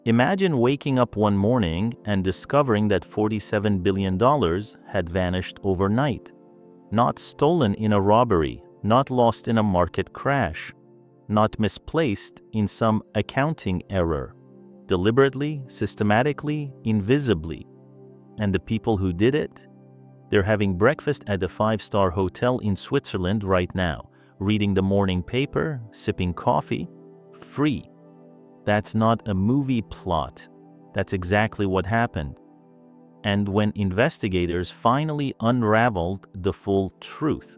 Imagine waking up one morning and discovering that $47 billion had vanished overnight. Not stolen in a robbery, not lost in a market crash, not misplaced in some accounting error. Deliberately, systematically, invisibly. And the people who did it? They're having breakfast at a five-star hotel in Switzerland right now, reading the morning paper, sipping coffee, free. That's not a movie plot. That's exactly what happened. And when investigators finally unraveled the full truth,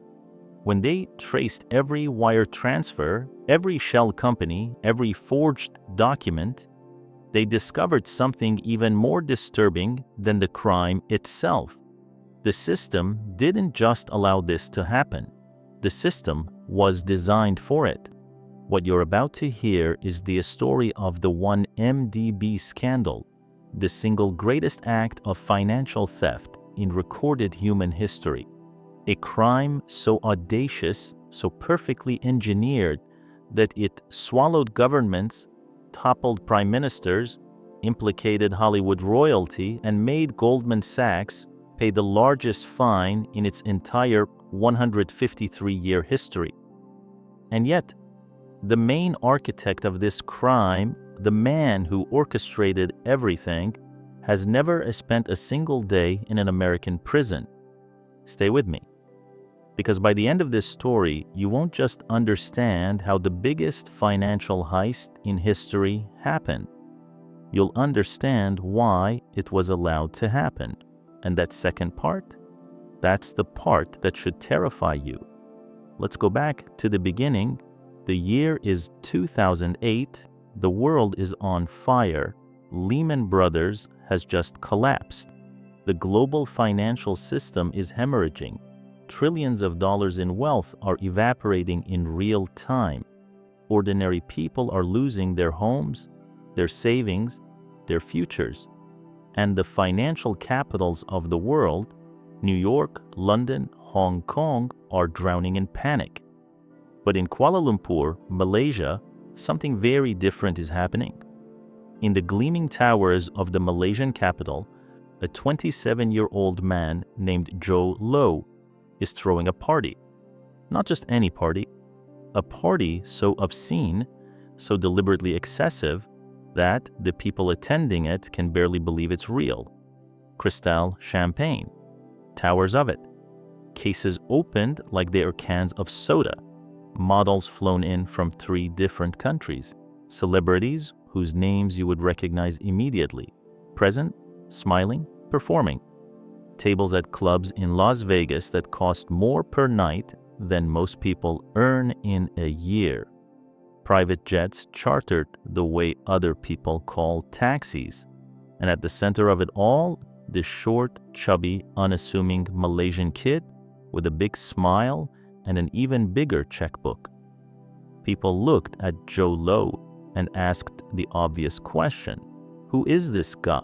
when they traced every wire transfer, every shell company, every forged document, they discovered something even more disturbing than the crime itself. The system didn't just allow this to happen. The system was designed for it. What you're about to hear is the story of the 1MDB scandal, the single greatest act of financial theft in recorded human history. A crime so audacious, so perfectly engineered, that it swallowed governments, toppled prime ministers, implicated Hollywood royalty, and made Goldman Sachs pay the largest fine in its entire 153-year history. And yet, the main architect of this crime, the man who orchestrated everything, has never spent a single day in an American prison. Stay with me, because by the end of this story, you won't just understand how the biggest financial heist in history happened. You'll understand why it was allowed to happen. And that second part, that's the part that should terrify you. Let's go back to the beginning. The year is 2008. The world is on fire. Lehman Brothers has just collapsed. The global financial system is hemorrhaging. Trillions of dollars in wealth are evaporating in real time. Ordinary people are losing their homes, their savings, their futures. And the financial capitals of the world, New York, London, Hong Kong, are drowning in panic. But in Kuala Lumpur, Malaysia, something very different is happening. In the gleaming towers of the Malaysian capital, a 27-year-old man named Jho Low is throwing a party. Not just any party, a party so obscene, so deliberately excessive, that the people attending it can barely believe it's real. Cristal champagne, towers of it, cases opened like they are cans of soda, models flown in from 3 different countries, celebrities whose names you would recognize immediately, present, smiling, performing, tables at clubs in Las Vegas that cost more per night than most people earn in a year. Private jets chartered the way other people call taxis. And at the center of it all, this short, chubby, unassuming Malaysian kid with a big smile and an even bigger checkbook. People looked at Jho Low and asked the obvious question, who is this guy?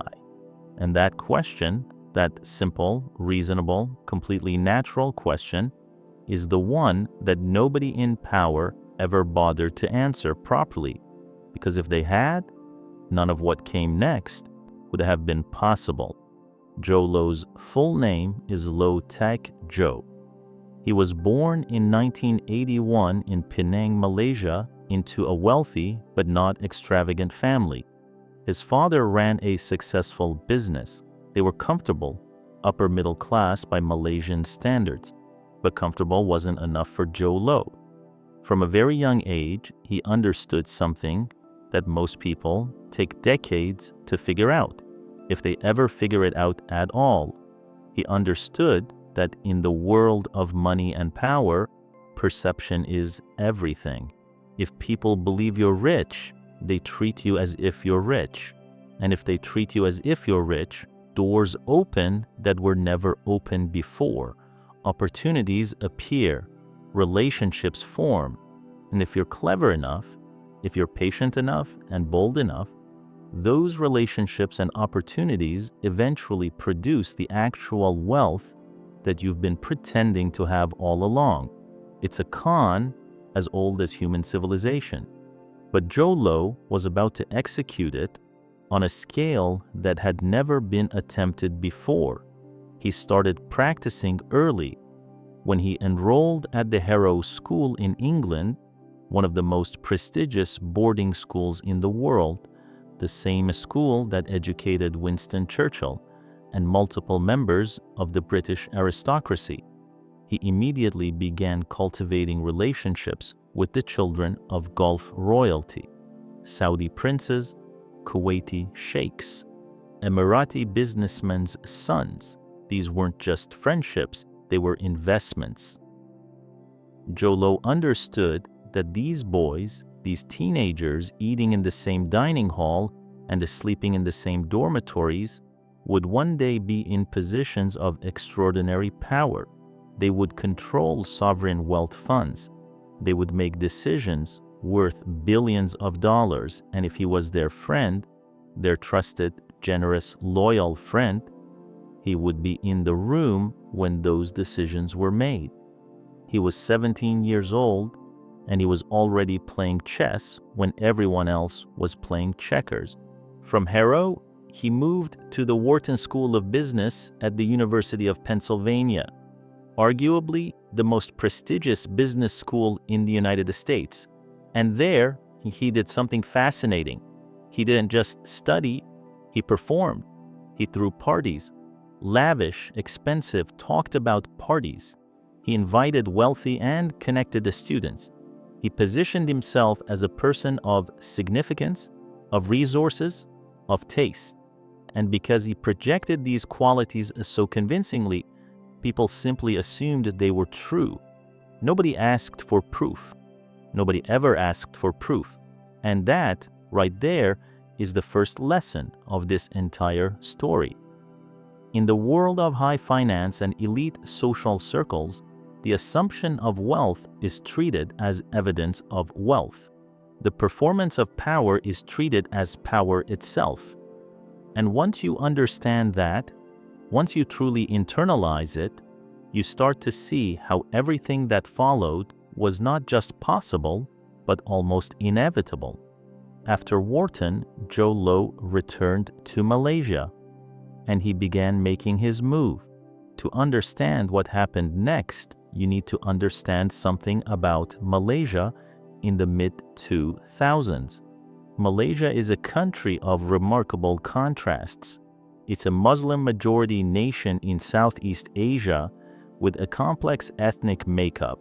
And that question, that simple, reasonable, completely natural question, is the one that nobody in power ever bothered to answer properly, because if they had, none of what came next would have been possible. Jho Low's full name is Low Tak Jho. He was born in 1981 in Penang, Malaysia, into a wealthy but not extravagant family. His father ran a successful business. They were comfortable, upper middle class by Malaysian standards, but comfortable wasn't enough for Jho Low. From a very young age, he understood something that most people take decades to figure out, if they ever figure it out at all. He understood that in the world of money and power, perception is everything. If people believe you're rich, they treat you as if you're rich. And if they treat you as if you're rich, doors open that were never open before. Opportunities appear. Relationships form. And if you're clever enough, if you're patient enough and bold enough, those relationships and opportunities eventually produce the actual wealth that you've been pretending to have all along. It's a con as old as human civilization. But Jho Low was about to execute it on a scale that had never been attempted before. He started practicing early. When he enrolled at the Harrow School in England, one of the most prestigious boarding schools in the world, the same school that educated Winston Churchill and multiple members of the British aristocracy, he immediately began cultivating relationships with the children of Gulf royalty, Saudi princes, Kuwaiti sheikhs, Emirati businessmen's sons. These weren't just friendships, they were investments. Jho Low understood that these boys, these teenagers eating in the same dining hall and sleeping in the same dormitories, would one day be in positions of extraordinary power. They would control sovereign wealth funds. They would make decisions worth billions of dollars, and if he was their friend, their trusted, generous, loyal friend, he would be in the room when those decisions were made. He was 17 years old, and he was already playing chess when everyone else was playing checkers. From Harrow, he moved to the Wharton School of Business at the University of Pennsylvania, arguably the most prestigious business school in the United States. And there, he did something fascinating. He didn't just study, he performed. He threw parties, lavish, expensive, talked about parties. He invited wealthy and connected the students. He positioned himself as a person of significance, of resources, of taste. And because he projected these qualities so convincingly, people simply assumed they were true. Nobody asked for proof. Nobody ever asked for proof. And that, right there, is the first lesson of this entire story. In the world of high finance and elite social circles, the assumption of wealth is treated as evidence of wealth. The performance of power is treated as power itself. And once you understand that, once you truly internalize it, you start to see how everything that followed was not just possible, but almost inevitable. After Wharton, Jho Low returned to Malaysia, and he began making his move. To understand what happened next, you need to understand something about Malaysia in the mid-2000s. Malaysia is a country of remarkable contrasts. It's a Muslim-majority nation in Southeast Asia with a complex ethnic makeup,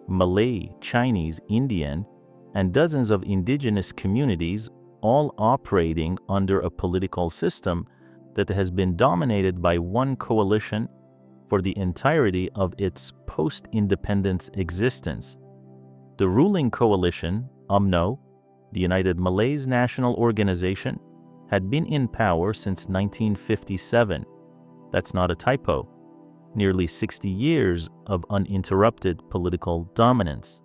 Malay, Chinese, Indian, and dozens of indigenous communities, all operating under a political system that has been dominated by one coalition for the entirety of its post-independence existence. The ruling coalition, UMNO, the United Malays National Organization, had been in power since 1957. That's not a typo. Nearly 60 years of uninterrupted political dominance.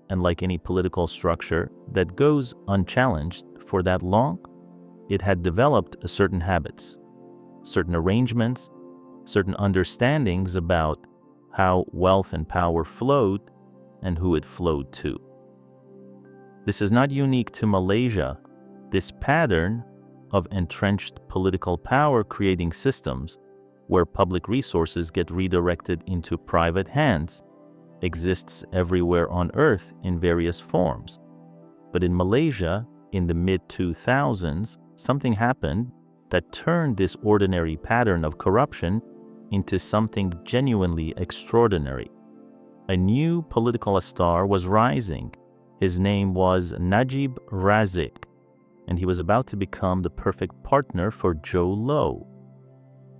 And like any political structure that goes unchallenged for that long, it had developed certain habits, certain arrangements, certain understandings about how wealth and power flowed and who it flowed to. This is not unique to Malaysia. This pattern of entrenched political power creating systems where public resources get redirected into private hands exists everywhere on Earth in various forms. But in Malaysia, in the mid-2000s, something happened that turned this ordinary pattern of corruption into something genuinely extraordinary. A new political star was rising. His name was Najib Razak, and he was about to become the perfect partner for Jho Low.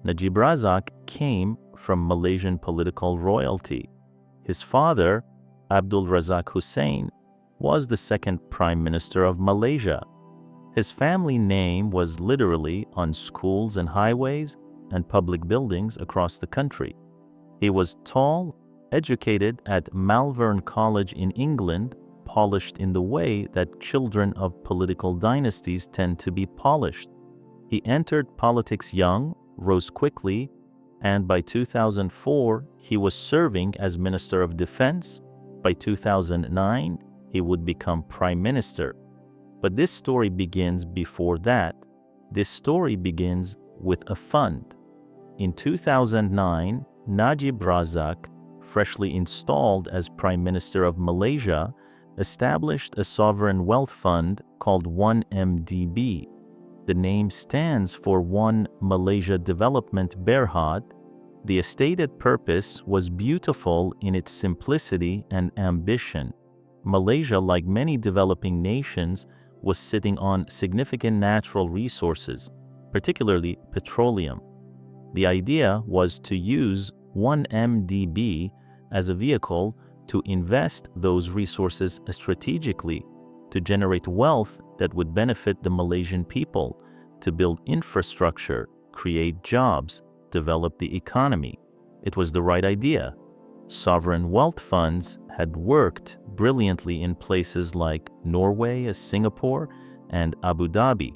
Najib Razak came from Malaysian political royalty. His father, Abdul Razak Hussain, was the second Prime Minister of Malaysia. His family name was literally on schools and highways and public buildings across the country. He was tall, educated at Malvern College in England, polished in the way that children of political dynasties tend to be polished. He entered politics young, rose quickly, and by 2004, he was serving as Minister of Defense. By 2009, he would become Prime Minister. But this story begins before that. This story begins with a fund. In 2009, Najib Razak, freshly installed as Prime Minister of Malaysia, established a sovereign wealth fund called 1MDB. The name stands for One Malaysia Development Berhad. The stated purpose was beautiful in its simplicity and ambition. Malaysia, like many developing nations, was sitting on significant natural resources, particularly petroleum. The idea was to use 1MDB as a vehicle to invest those resources strategically, to generate wealth that would benefit the Malaysian people, to build infrastructure, create jobs, develop the economy. It was the right idea. Sovereign wealth funds had worked brilliantly in places like Norway, Singapore, and Abu Dhabi.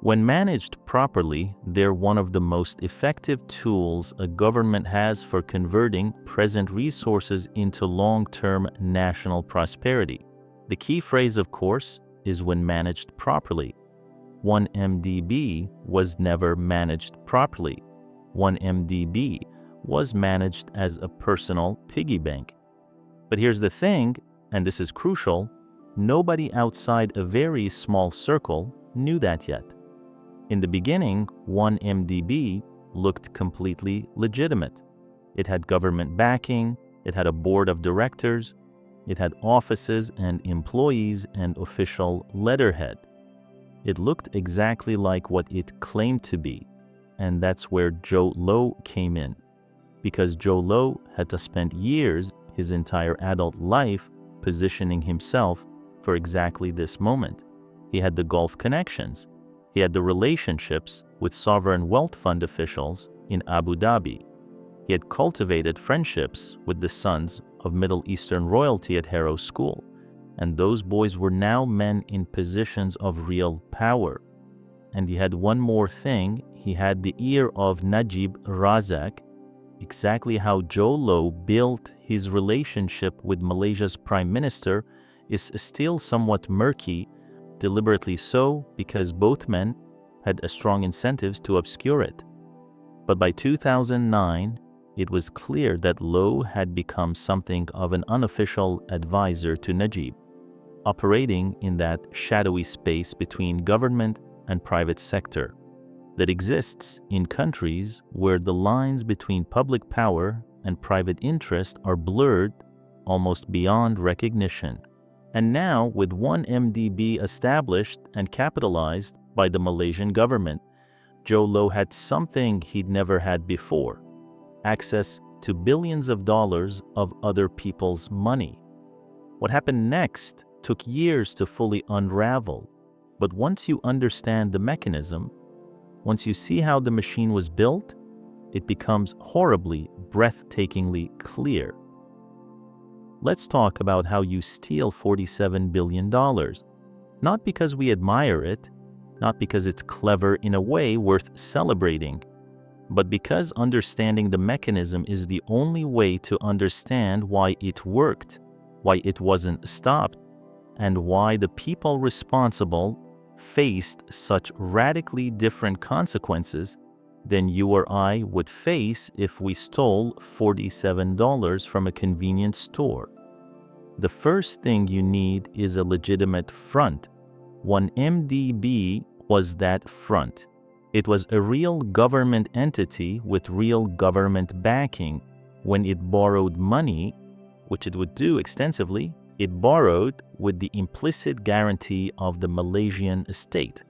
When managed properly, they're one of the most effective tools a government has for converting present resources into long-term national prosperity. The key phrase, of course, is when managed properly. 1MDB was never managed properly. 1MDB was managed as a personal piggy bank. But here's the thing, and this is crucial, nobody outside a very small circle knew that yet. In the beginning, 1MDB looked completely legitimate. It had government backing, it had a board of directors, it had offices and employees and official letterhead. It looked exactly like what it claimed to be, and that's where Jho Low came in. Because Jho Low had to spend years, his entire adult life, positioning himself for exactly this moment. He had the Gulf connections. He had the relationships with sovereign wealth fund officials in Abu Dhabi. He had cultivated friendships with the sons of Middle Eastern royalty at Harrow School, and those boys were now men in positions of real power. And he had one more thing, he had the ear of Najib Razak. Exactly how Jho Low built his relationship with Malaysia's Prime Minister is still somewhat murky, deliberately so because both men had strong incentives to obscure it. But by 2009, it was clear that Low had become something of an unofficial advisor to Najib, operating in that shadowy space between government and private sector that exists in countries where the lines between public power and private interest are blurred almost beyond recognition. And now, with 1MDB established and capitalized by the Malaysian government, Jho Low had something he'd never had before: access to billions of dollars of other people's money. What happened next took years to fully unravel, but once you understand the mechanism, once you see how the machine was built, it becomes horribly, breathtakingly clear. Let's talk about how you steal $47 billion. Not because we admire it, not because it's clever in a way worth celebrating, but because understanding the mechanism is the only way to understand why it worked, why it wasn't stopped, and why the people responsible faced such radically different consequences than you or I would face if we stole $47 from a convenience store. The first thing you need is a legitimate front. 1MDB was that front. It was a real government entity with real government backing. When it borrowed money, which it would do extensively, it borrowed with the implicit guarantee of the Malaysian state.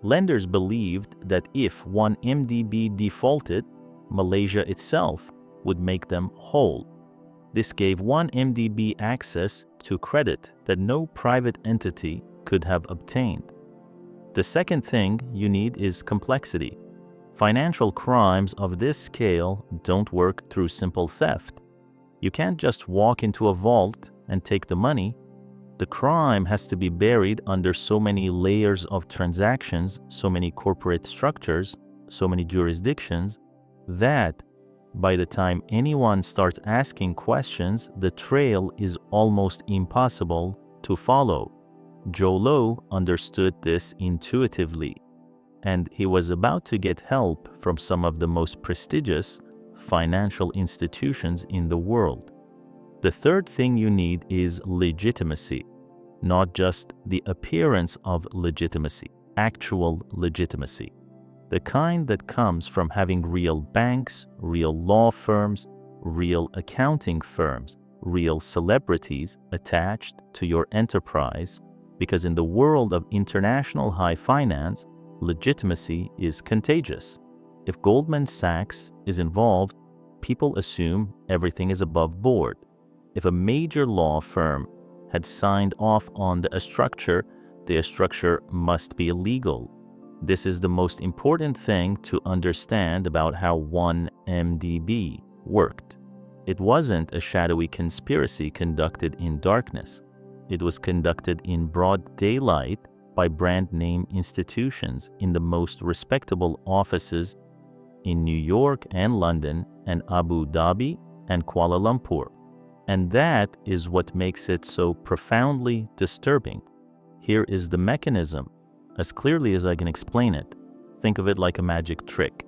Lenders believed that if 1MDB defaulted, Malaysia itself would make them whole. This gave 1MDB access to credit that no private entity could have obtained. The second thing you need is complexity. Financial crimes of this scale don't work through simple theft. You can't just walk into a vault and take the money. The crime has to be buried under so many layers of transactions, so many corporate structures, so many jurisdictions, that by the time anyone starts asking questions, the trail is almost impossible to follow. Jho Low understood this intuitively, and he was about to get help from some of the most prestigious financial institutions in the world. The third thing you need is legitimacy, not just the appearance of legitimacy, actual legitimacy. The kind that comes from having real banks, real law firms, real accounting firms, real celebrities attached to your enterprise, because in the world of international high finance, legitimacy is contagious. If Goldman Sachs is involved, people assume everything is above board. If a major law firm had signed off on the structure, the structure must be illegal. This is the most important thing to understand about how 1MDB worked. It wasn't a shadowy conspiracy conducted in darkness. It was conducted in broad daylight by brand name institutions in the most respectable offices in New York and London and Abu Dhabi and Kuala Lumpur. And that is what makes it so profoundly disturbing. Here is the mechanism, as clearly as I can explain it. Think of it like a magic trick.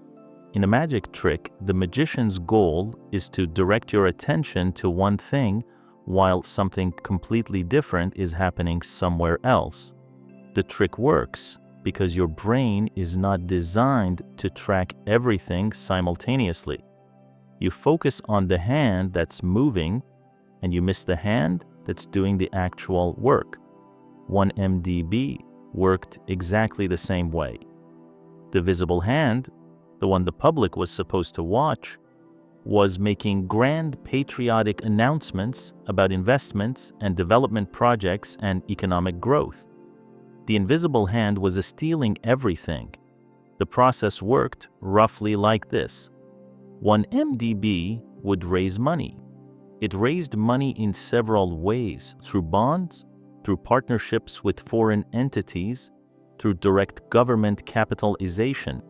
In a magic trick, the magician's goal is to direct your attention to one thing while something completely different is happening somewhere else. The trick works because your brain is not designed to track everything simultaneously. You focus on the hand that's moving and you miss the hand that's doing the actual work. 1MDB worked exactly the same way. The visible hand, the one the public was supposed to watch, was making grand patriotic announcements about investments and development projects and economic growth. The invisible hand was stealing everything. The process worked roughly like this. 1MDB would raise money. It raised money in several ways, through bonds, through partnerships with foreign entities, through direct government capitalization.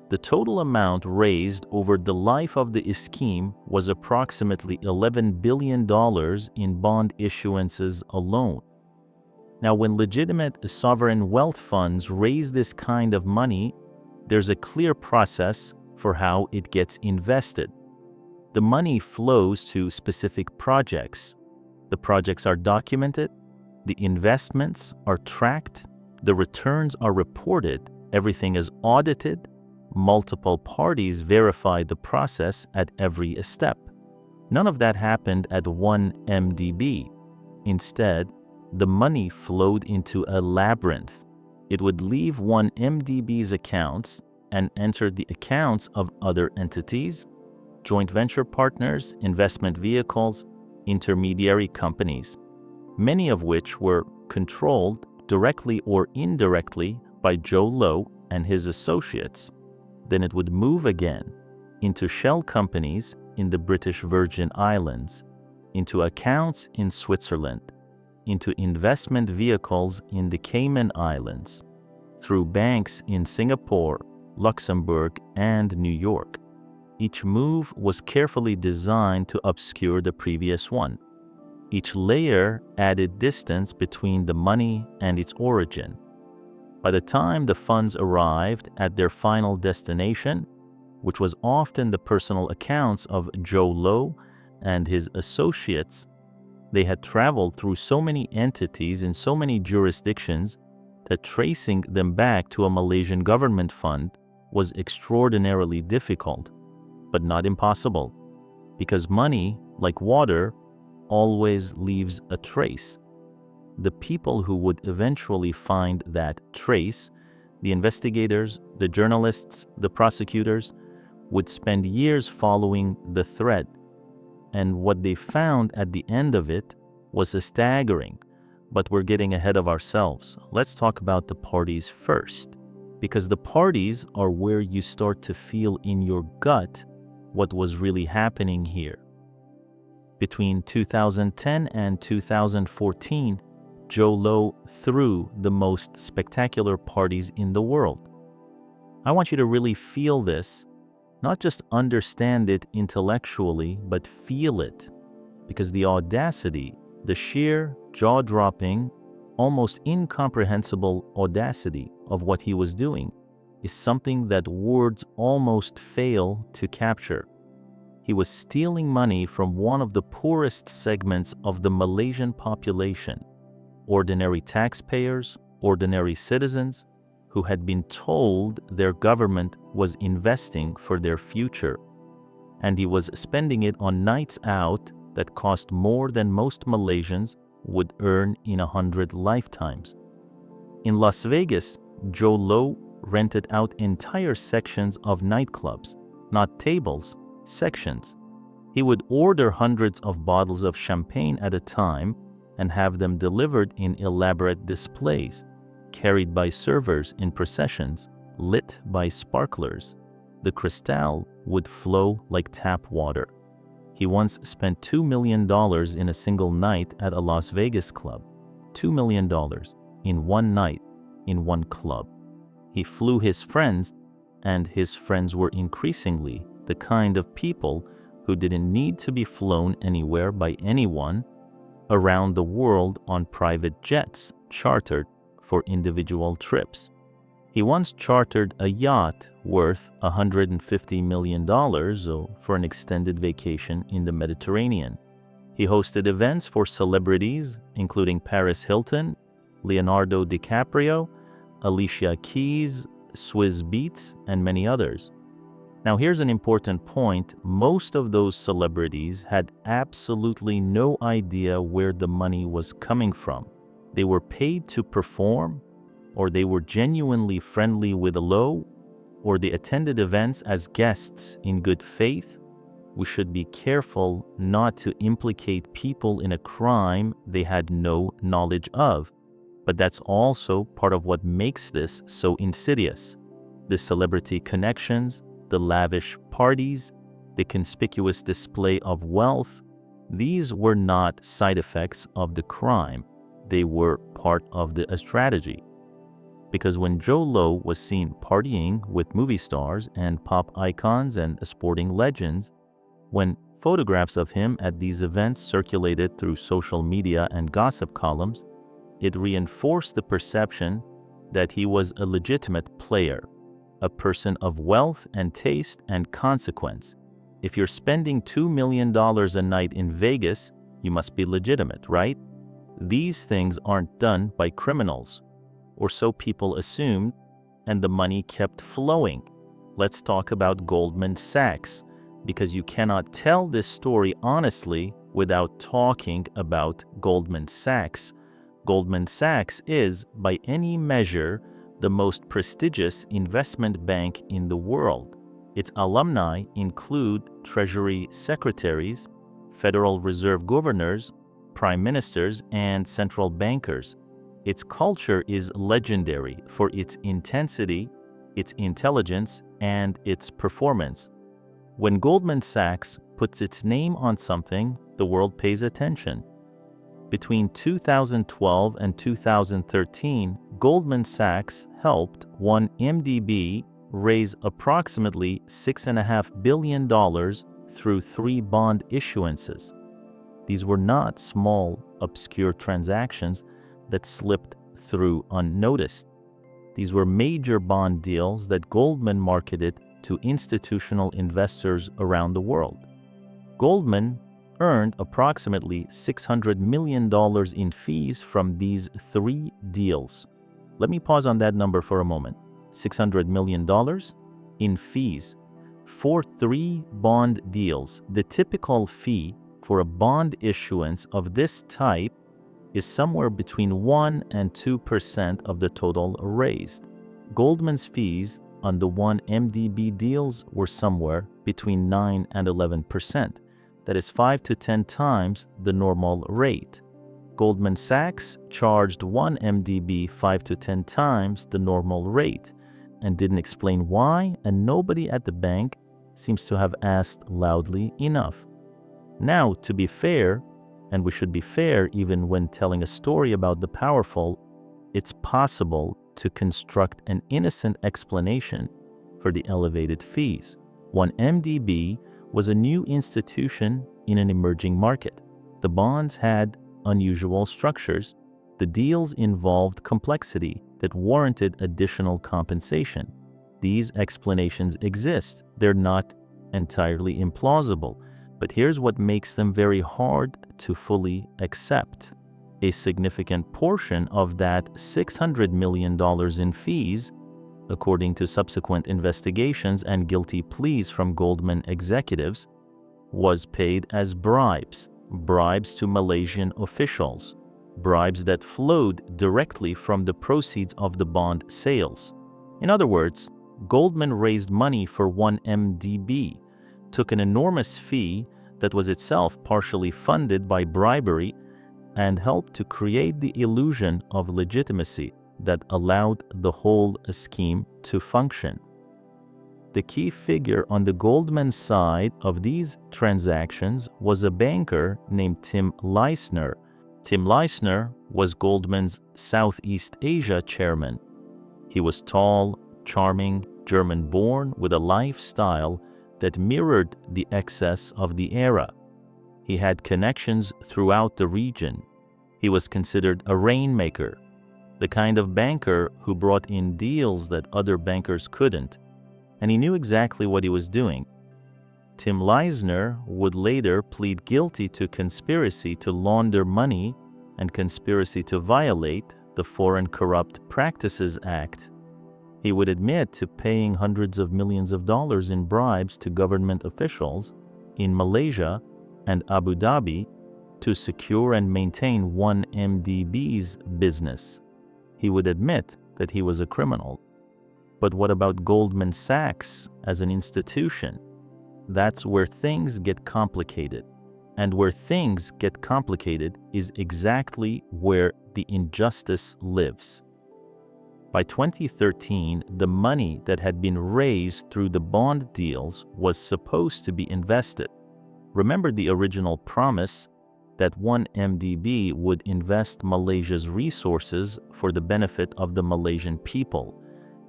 The total amount raised over the life of the scheme was approximately $11 billion in bond issuances alone. Now, when legitimate sovereign wealth funds raise this kind of money, there's a clear process for how it gets invested. The money flows to specific projects. The projects are documented, the investments are tracked, the returns are reported, everything is audited, multiple parties verify the process at every step. None of that happened at 1MDB. Instead, the money flowed into a labyrinth. It would leave 1MDB's accounts and enter the accounts of other entities, joint venture partners, investment vehicles, intermediary companies, many of which were controlled directly or indirectly by Jho Low and his associates. Then it would move again into shell companies in the British Virgin Islands, into accounts in Switzerland, into investment vehicles in the Cayman Islands, through banks in Singapore, Luxembourg, and New York. Each move was carefully designed to obscure the previous one. Each layer added distance between the money and its origin. By the time the funds arrived at their final destination, which was often the personal accounts of Jho Low and his associates, they had traveled through so many entities in so many jurisdictions that tracing them back to a Malaysian government fund was extraordinarily difficult, but not impossible, because money, like water, always leaves a trace. The people who would eventually find that trace, the investigators, the journalists, the prosecutors, would spend years following the thread. And what they found at the end of it was staggering, but we're getting ahead of ourselves. Let's talk about the parties first, because the parties are where you start to feel in your gut what was really happening here. Between 2010 and 2014, Jho Low threw the most spectacular parties in the world. I want you to really feel this, not just understand it intellectually, but feel it, because the audacity, the sheer, jaw-dropping, almost incomprehensible audacity of what he was doing is something that words almost fail to capture. He was stealing money from one of the poorest segments of the Malaysian population, ordinary taxpayers, ordinary citizens, who had been told their government was investing for their future. And he was spending it on nights out that cost more than most Malaysians would earn in 100 lifetimes. In Las Vegas, Joe Low rented out entire sections of nightclubs, not tables, sections. He would order hundreds of bottles of champagne at a time and have them delivered in elaborate displays, carried by servers in processions, lit by sparklers. The Cristal would flow like tap water. He once spent $2 million in a single night at a Las Vegas club. $2 million in one night, in one club. He flew his friends, and his friends were increasingly the kind of people who didn't need to be flown anywhere by anyone around the world on private jets chartered for individual trips. He once chartered a yacht worth $150 million for an extended vacation in the Mediterranean. He hosted events for celebrities, including Paris Hilton, Leonardo DiCaprio, Alicia Keys, Swizz Beatz, and many others. Now here's an important point. Most of those celebrities had absolutely no idea where the money was coming from. They were paid to perform, or they were genuinely friendly with Low, or they attended events as guests in good faith. We should be careful not to implicate people in a crime they had no knowledge of. But that's also part of what makes this so insidious. The celebrity connections, the lavish parties, the conspicuous display of wealth, these were not side effects of the crime. They were part of the strategy. Because when Joe Low was seen partying with movie stars and pop icons and sporting legends, when photographs of him at these events circulated through social media and gossip columns, it reinforced the perception that he was a legitimate player, a person of wealth and taste and consequence. If you're spending $2 million a night in Vegas, you must be legitimate, right? These things aren't done by criminals, or so people assumed, and the money kept flowing. Let's talk about Goldman Sachs, because you cannot tell this story honestly without talking about Goldman Sachs. Goldman Sachs is, by any measure, the most prestigious investment bank in the world. Its alumni include Treasury secretaries, Federal Reserve governors, prime ministers, and central bankers. Its culture is legendary for its intensity, its intelligence, and its performance. When Goldman Sachs puts its name on something, the world pays attention. Between 2012 and 2013, Goldman Sachs helped one MDB raise approximately $6.5 billion through 3 bond issuances. These were not small, obscure transactions that slipped through unnoticed. These were major bond deals that Goldman marketed to institutional investors around the world. Goldman earned approximately $600 million in fees from these 3 deals. Let me pause on that number for a moment. $600 million in fees for 3 bond deals. The typical fee for a bond issuance of this type is somewhere between 1 and 2% of the total raised. Goldman's fees on the 1 MDB deals were somewhere between 9 and 11%. That is 5 to 10 times the normal rate. Goldman Sachs charged 1 MDB 5 to 10 times the normal rate and didn't explain why, and nobody at the bank seems to have asked loudly enough. Now, to be fair, and we should be fair even when telling a story about the powerful, it's possible to construct an innocent explanation for the elevated fees. 1 MDB was a new institution in an emerging market. The bonds had unusual structures. The deals involved complexity that warranted additional compensation. These explanations exist. They're not entirely implausible, but here's what makes them very hard to fully accept. A significant portion of that $600 million in fees, according to subsequent investigations and guilty pleas from Goldman executives, was paid as bribes to Malaysian officials, bribes that flowed directly from the proceeds of the bond sales. In other words, Goldman raised money for 1MDB, took an enormous fee that was itself partially funded by bribery, and helped to create the illusion of legitimacy that allowed the whole scheme to function. The key figure on the Goldman side of these transactions was a banker named Tim Leissner. Tim Leissner was Goldman's Southeast Asia chairman. He was tall, charming, German-born with a lifestyle that mirrored the excess of the era. He had connections throughout the region. He was considered a rainmaker, the kind of banker who brought in deals that other bankers couldn't, and he knew exactly what he was doing. Tim Leissner would later plead guilty to conspiracy to launder money and conspiracy to violate the Foreign Corrupt Practices Act. He would admit to paying hundreds of millions of dollars in bribes to government officials in Malaysia and Abu Dhabi to secure and maintain 1MDB's business. He would admit that he was a criminal. But what about Goldman Sachs as an institution? That's where things get complicated. And where things get complicated is exactly where the injustice lives. By 2013, the money that had been raised through the bond deals was supposed to be invested. Remember the original promise that 1MDB would invest Malaysia's resources for the benefit of the Malaysian people.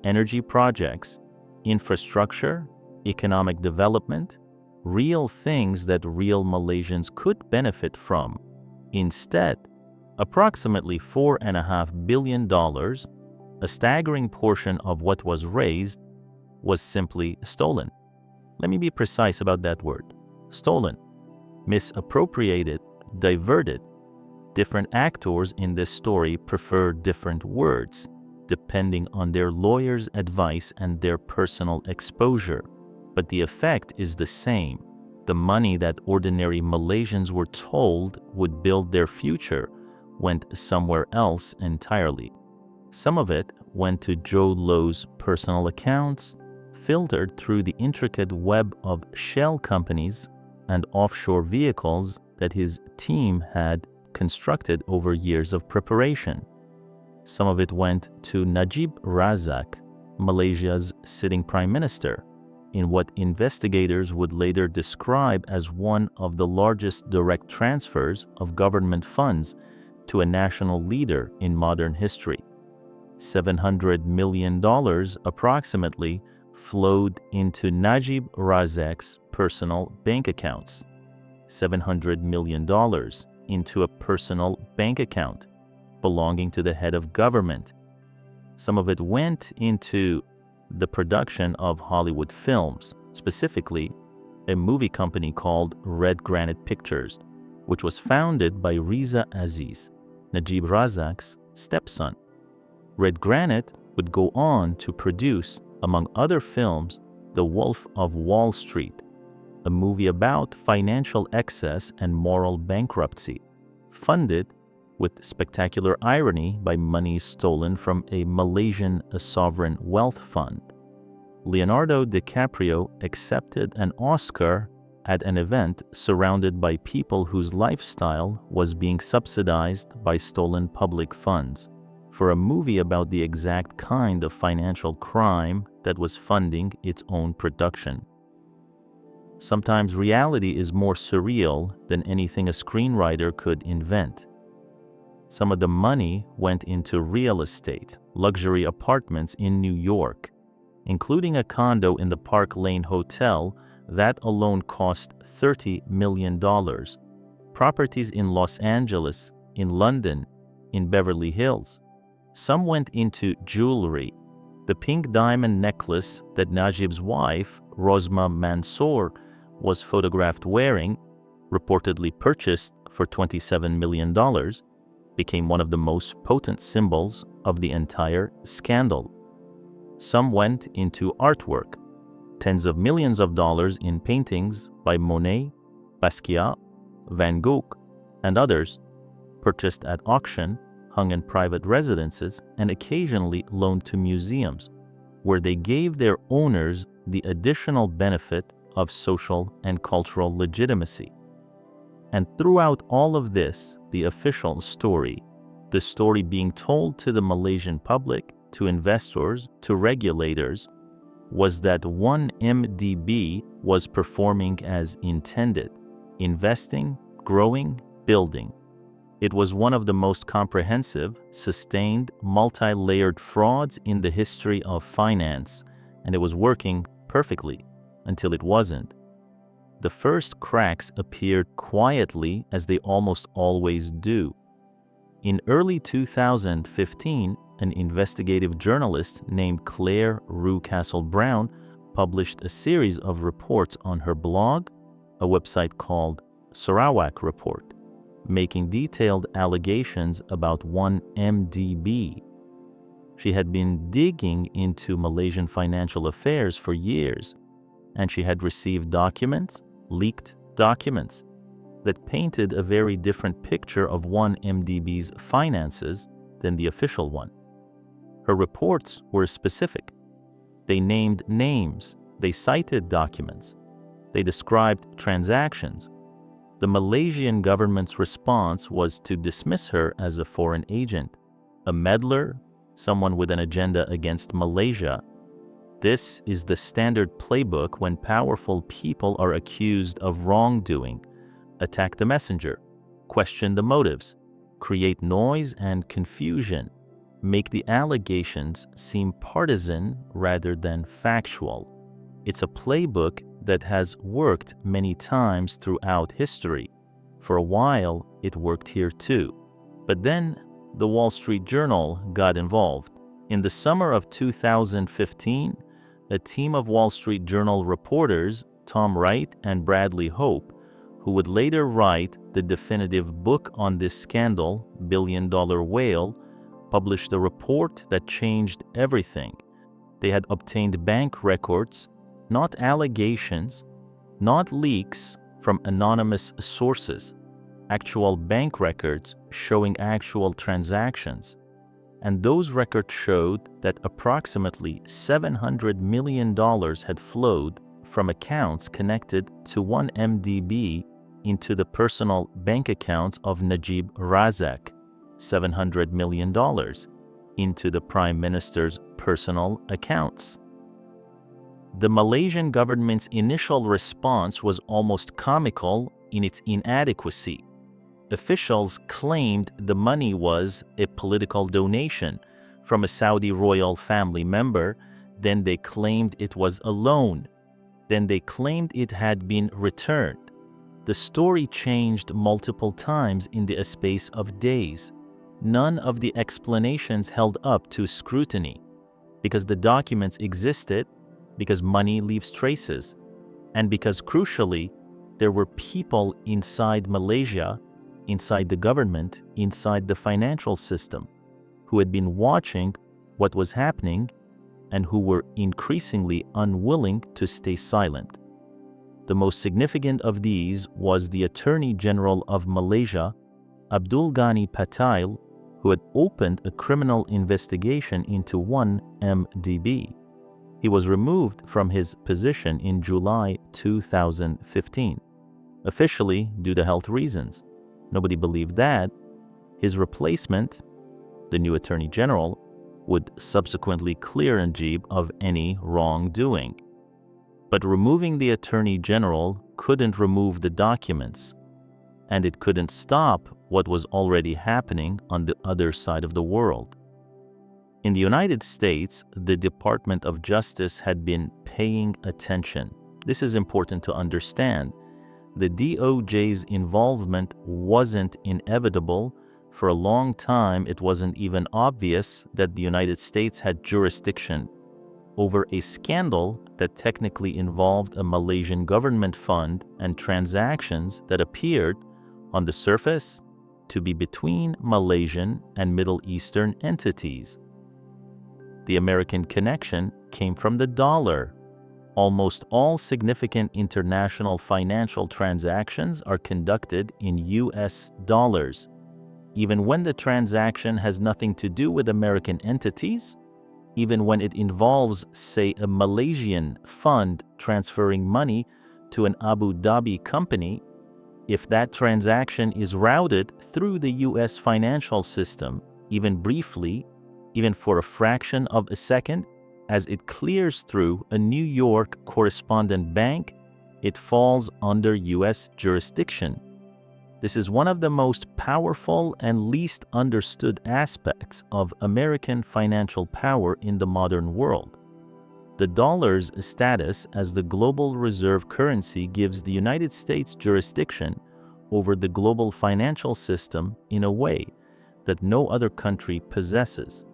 Energy projects, infrastructure, economic development, real things that real Malaysians could benefit from. Instead, approximately $4.5 billion, a staggering portion of what was raised, was simply stolen. Let me be precise about that word. Stolen, misappropriated, diverted. Different actors in this story prefer different words, depending on their lawyer's advice and their personal exposure. But the effect is the same. The money that ordinary Malaysians were told would build their future went somewhere else entirely. Some of it went to Joe Low's personal accounts, filtered through the intricate web of shell companies and offshore vehicles that his team had constructed over years of preparation. Some of it went to Najib Razak, Malaysia's sitting prime minister, in what investigators would later describe as one of the largest direct transfers of government funds to a national leader in modern history. $700 million approximately flowed into Najib Razak's personal bank accounts. $700 million into a personal bank account belonging to the head of government. Some of it went into the production of Hollywood films, specifically a movie company called Red Granite Pictures, which was founded by Riza Aziz, Najib Razak's stepson. Red Granite would go on to produce, among other films, The Wolf of Wall Street, a movie about financial excess and moral bankruptcy, funded with spectacular irony by money stolen from a Malaysian sovereign wealth fund. Leonardo DiCaprio accepted an Oscar at an event surrounded by people whose lifestyle was being subsidized by stolen public funds, for a movie about the exact kind of financial crime that was funding its own production. Sometimes reality is more surreal than anything a screenwriter could invent. Some of the money went into real estate, luxury apartments in New York, including a condo in the Park Lane Hotel that alone cost $30 million, properties in Los Angeles, in London, in Beverly Hills. Some went into jewelry, The pink diamond necklace that Najib's wife, Rosma Mansour, was photographed wearing, reportedly purchased for $27 million, became one of the most potent symbols of the entire scandal. Some went into artwork, tens of millions of dollars in paintings by Monet, Basquiat, Van Gogh, and others, purchased at auction, hung in private residences, and occasionally loaned to museums, where they gave their owners the additional benefit of social and cultural legitimacy. And throughout all of this, the official story, the story being told to the Malaysian public, to investors, to regulators, was that 1MDB was performing as intended, investing, growing, building. It was one of the most comprehensive, sustained, multi-layered frauds in the history of finance, and it was working perfectly until it wasn't. The first cracks appeared quietly, as they almost always do. In early 2015, an investigative journalist named Claire Rewcastle Brown published a series of reports on her blog, a website called Sarawak Report, making detailed allegations about 1MDB. She had been digging into Malaysian financial affairs for years, and she had received documents, leaked documents, that painted a very different picture of 1MDB's finances than the official one. Her reports were specific. They named names, they cited documents, they described transactions. The Malaysian government's response was to dismiss her as a foreign agent, a meddler, someone with an agenda against Malaysia. This is the standard playbook when powerful people are accused of wrongdoing. Attack the messenger, question the motives, create noise and confusion, make the allegations seem partisan rather than factual. It's a playbook that has worked many times throughout history. For a while, it worked here too. But then, the Wall Street Journal got involved. In the summer of 2015, a team of Wall Street Journal reporters, Tom Wright and Bradley Hope, who would later write the definitive book on this scandal, Billion Dollar Whale, published a report that changed everything. They had obtained bank records, not allegations, not leaks from anonymous sources, actual bank records showing actual transactions. And those records showed that approximately $700 million had flowed from accounts connected to 1MDB into the personal bank accounts of Najib Razak, $700 million, into the Prime Minister's personal accounts. The Malaysian government's initial response was almost comical in its inadequacy. Officials claimed the money was a political donation from a Saudi royal family member, then they claimed it was a loan, then they claimed it had been returned. The story changed multiple times in the space of days. None of the explanations held up to scrutiny, because the documents existed, because money leaves traces, and because, crucially, there were people inside Malaysia, inside the government, inside the financial system, who had been watching what was happening and who were increasingly unwilling to stay silent. The most significant of these was the Attorney General of Malaysia, Abdul Ghani Patail, who had opened a criminal investigation into 1MDB. He was removed from his position in July 2015, officially due to health reasons. Nobody believed that. His replacement, the new Attorney General, would subsequently clear Najib of any wrongdoing. But removing the Attorney General couldn't remove the documents, and it couldn't stop what was already happening on the other side of the world. In the United States, the Department of Justice had been paying attention. This is important to understand. The DOJ's involvement wasn't inevitable. For a long time, it wasn't even obvious that the United States had jurisdiction over a scandal that technically involved a Malaysian government fund and transactions that appeared on the surface to be between Malaysian and Middle Eastern entities. The American connection came from the dollar. Almost all significant international financial transactions are conducted in US dollars. Even when the transaction has nothing to do with American entities, even when it involves, say, a Malaysian fund transferring money to an Abu Dhabi company, if that transaction is routed through the US financial system, even briefly, even for a fraction of a second, as it clears through a New York correspondent bank, it falls under US jurisdiction. This is one of the most powerful and least understood aspects of American financial power in the modern world. The dollar's status as the global reserve currency gives the United States jurisdiction over the global financial system in a way that no other country possesses.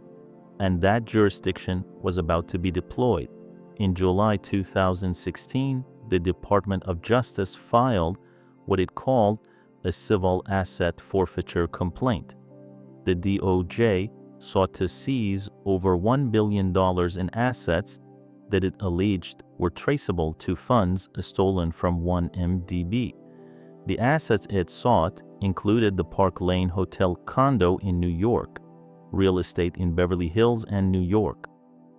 And that jurisdiction was about to be deployed. In July 2016, the Department of Justice filed what it called a civil asset forfeiture complaint. The DOJ sought to seize over $1 billion in assets that it alleged were traceable to funds stolen from 1MDB. The assets it sought included the Park Lane Hotel condo in New York, real estate in Beverly Hills and New York,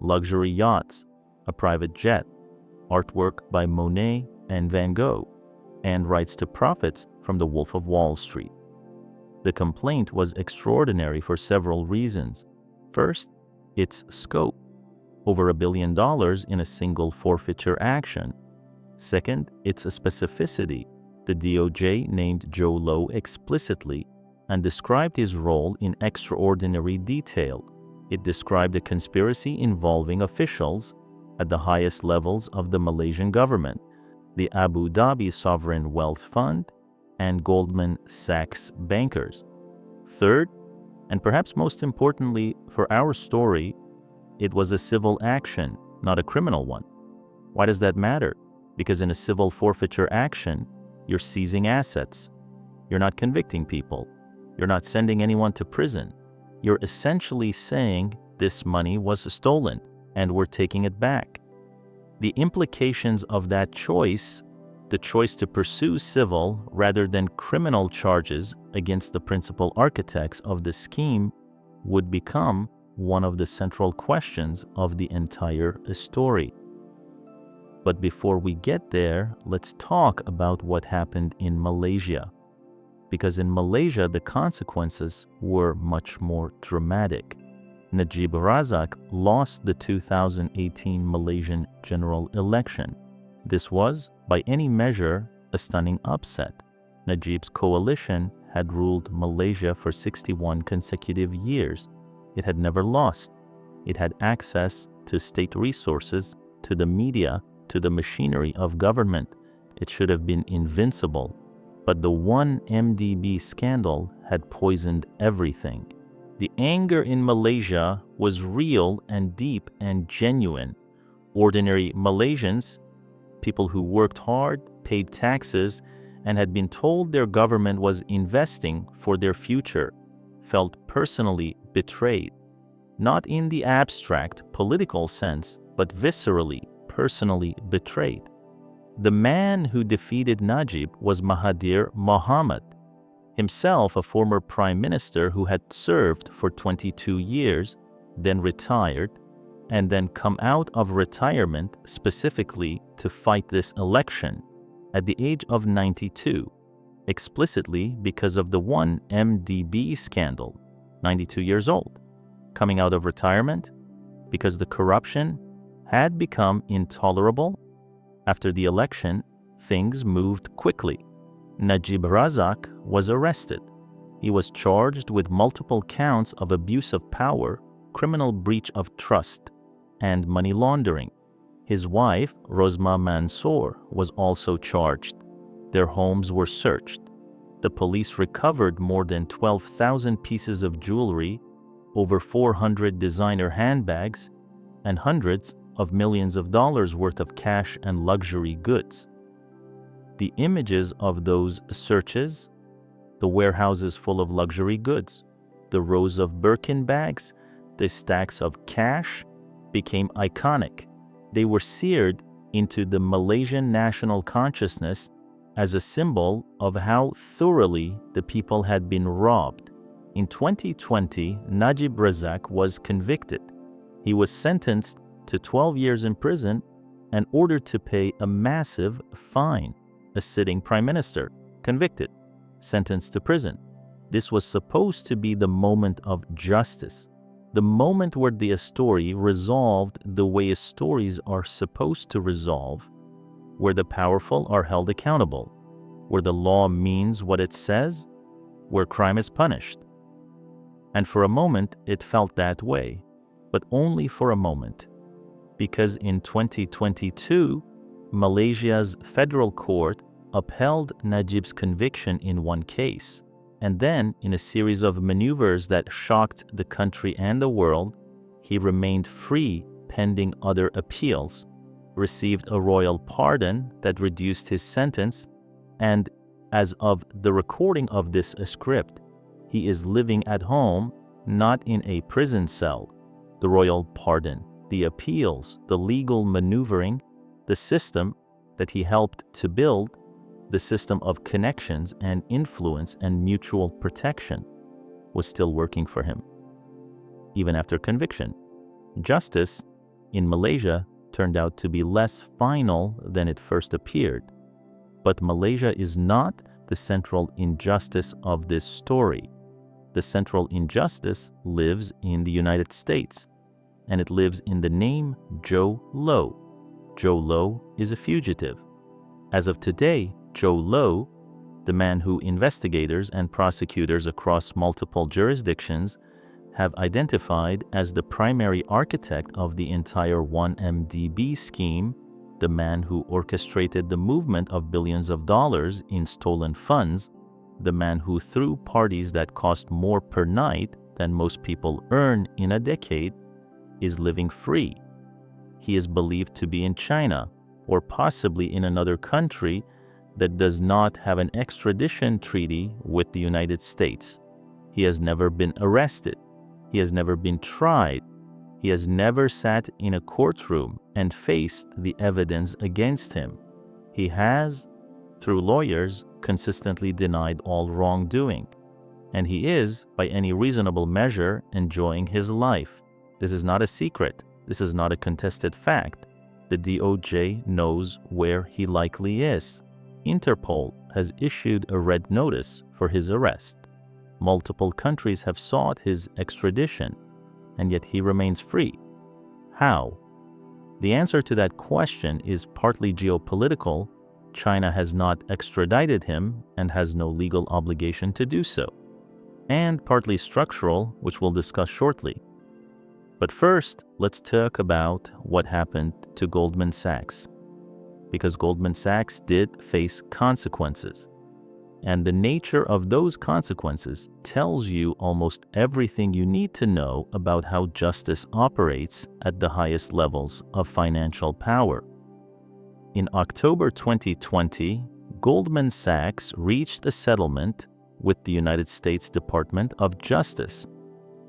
luxury yachts, a private jet, artwork by Monet and Van Gogh, and rights to profits from The Wolf of Wall Street. The complaint was extraordinary for several reasons. First, its scope, over $1 billion in a single forfeiture action. Second, its specificity. The DOJ named Joe Lowe explicitly and described his role in extraordinary detail. It described a conspiracy involving officials at the highest levels of the Malaysian government, the Abu Dhabi Sovereign Wealth Fund, and Goldman Sachs bankers. Third, and perhaps most importantly for our story, it was a civil action, not a criminal one. Why does that matter? Because in a civil forfeiture action, you're seizing assets. You're not convicting people. You're not sending anyone to prison. You're essentially saying this money was stolen and we're taking it back. The implications of that choice, the choice to pursue civil rather than criminal charges against the principal architects of the scheme, would become one of the central questions of the entire story. But before we get there, let's talk about what happened in Malaysia. Because in Malaysia, the consequences were much more dramatic. Najib Razak lost the 2018 Malaysian general election. This was, by any measure, a stunning upset. Najib's coalition had ruled Malaysia for 61 consecutive years. It had never lost. It had access to state resources, to the media, to the machinery of government. It should have been invincible. But the 1MDB scandal had poisoned everything. The anger in Malaysia was real and deep and genuine. Ordinary Malaysians, people who worked hard, paid taxes, and had been told their government was investing for their future, felt personally betrayed. Not in the abstract political sense, but viscerally, personally betrayed. The man who defeated Najib was Mahathir Mohamad, himself a former prime minister who had served for 22 years, then retired, and then come out of retirement specifically to fight this election at the age of 92, explicitly because of the 1MDB scandal, 92 years old, coming out of retirement because the corruption had become intolerable. After the election, things moved quickly. Najib Razak was arrested. He was charged with multiple counts of abuse of power, criminal breach of trust, and money laundering. His wife, Rosma Mansour, was also charged. Their homes were searched. The police recovered more than 12,000 pieces of jewelry, over 400 designer handbags, and hundreds of millions of dollars worth of cash and luxury goods. The images of those searches, the warehouses full of luxury goods, the rows of Birkin bags, the stacks of cash, became iconic. They were seared into the Malaysian national consciousness as a symbol of how thoroughly the people had been robbed. In 2020, Najib Razak was convicted. He was sentenced to 12 years in prison and ordered to pay a massive fine. A sitting prime minister, convicted, sentenced to prison. This was supposed to be the moment of justice, the moment where the story resolved the way stories are supposed to resolve, where the powerful are held accountable, where the law means what it says, where crime is punished. And for a moment, it felt that way, but only for a moment. Because in 2022, Malaysia's federal court upheld Najib's conviction in one case, and then, in a series of maneuvers that shocked the country and the world, he remained free pending other appeals, received a royal pardon that reduced his sentence, and as of the recording of this script, he is living at home, not in a prison cell. The royal pardon, the appeals, the legal maneuvering, the system that he helped to build, the system of connections and influence and mutual protection, was still working for him, even after conviction. Justice in Malaysia turned out to be less final than it first appeared. But Malaysia is not the central injustice of this story. The central injustice lives in the United States, and it lives in the name Jho Low. Jho Low is a fugitive. As of today, Jho Low, the man who investigators and prosecutors across multiple jurisdictions have identified as the primary architect of the entire 1MDB scheme, the man who orchestrated the movement of billions of dollars in stolen funds, the man who threw parties that cost more per night than most people earn in a decade, is living free. He is believed to be in China, or possibly in another country that does not have an extradition treaty with the United States. He has never been arrested. He has never been tried. He has never sat in a courtroom and faced the evidence against him. He has, through lawyers, consistently denied all wrongdoing. And he is, by any reasonable measure, enjoying his life. This is not a secret. This is not a contested fact. The DOJ knows where he likely is. Interpol has issued a red notice for his arrest. Multiple countries have sought his extradition, and yet he remains free. How? The answer to that question is partly geopolitical. China has not extradited him and has no legal obligation to do so, and partly structural, which we'll discuss shortly. But first, let's talk about what happened to Goldman Sachs, because Goldman Sachs did face consequences. And the nature of those consequences tells you almost everything you need to know about how justice operates at the highest levels of financial power. In October 2020, Goldman Sachs reached a settlement with the United States Department of Justice.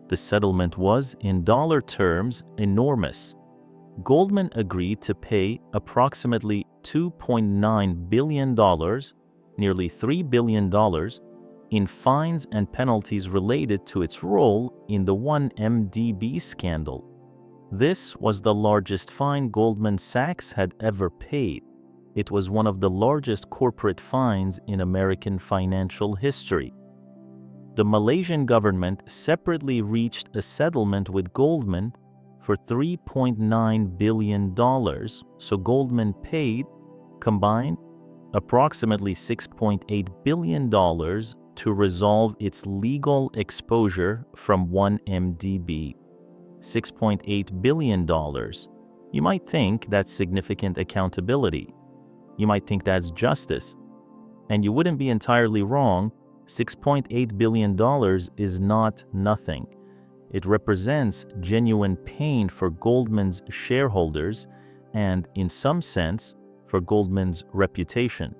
The settlement was, in dollar terms, enormous. Goldman agreed to pay approximately $2.9 billion, nearly $3 billion, in fines and penalties related to its role in the 1MDB scandal. This was the largest fine Goldman Sachs had ever paid. It was one of the largest corporate fines in American financial history. The Malaysian government separately reached a settlement with Goldman for $3.9 billion, so Goldman paid, combined, approximately $6.8 billion to resolve its legal exposure from 1MDB. $6.8 billion. You might think that's significant accountability. You might think that's justice. And you wouldn't be entirely wrong. $6.8 billion is not nothing. It represents genuine pain for Goldman's shareholders and, in some sense, for Goldman's reputation.